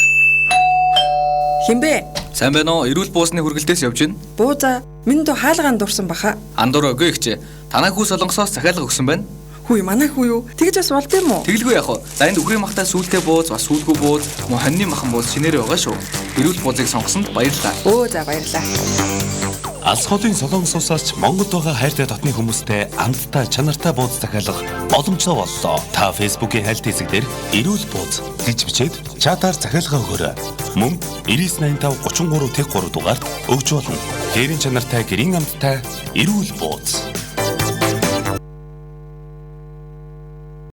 Хинбэ? Сайн байна уу? Эрүүл буусны хүргэлтээс явж байна. Бууза, минь дөө хаалгаан дурсан баха. Андуураагүй ихчээ. Танай хүү Солонгосоос захиалга өгсөн байна. Хүй манай хүү юу? Тэгж бас болд юм уу? Тэгэлгүй яах вэ? За энд үхрийн махтай сүултээ бууз, бас сүулгүй бууз, мөн хоньны махан бууз шинээр байгаа шүү. Эрүүл буузыг сонгосонд баярлалаа. Өө за баярлаа. Алс хотын Солонгос улсаас Монгод байгаа хайртай дотны хүмүүстэй амттай чанартай бууз захиалга боломжтой боллоо. Та Facebook-ийн хайлт хэсэг дээр эрүүл бууз гэж бичээд чатаар захиалга өгөөрэй. Мөн 9985 33 тэг 3 дугаард өгч болно. Гэрийн чанартай гэрийн амттай эрүүл бууз.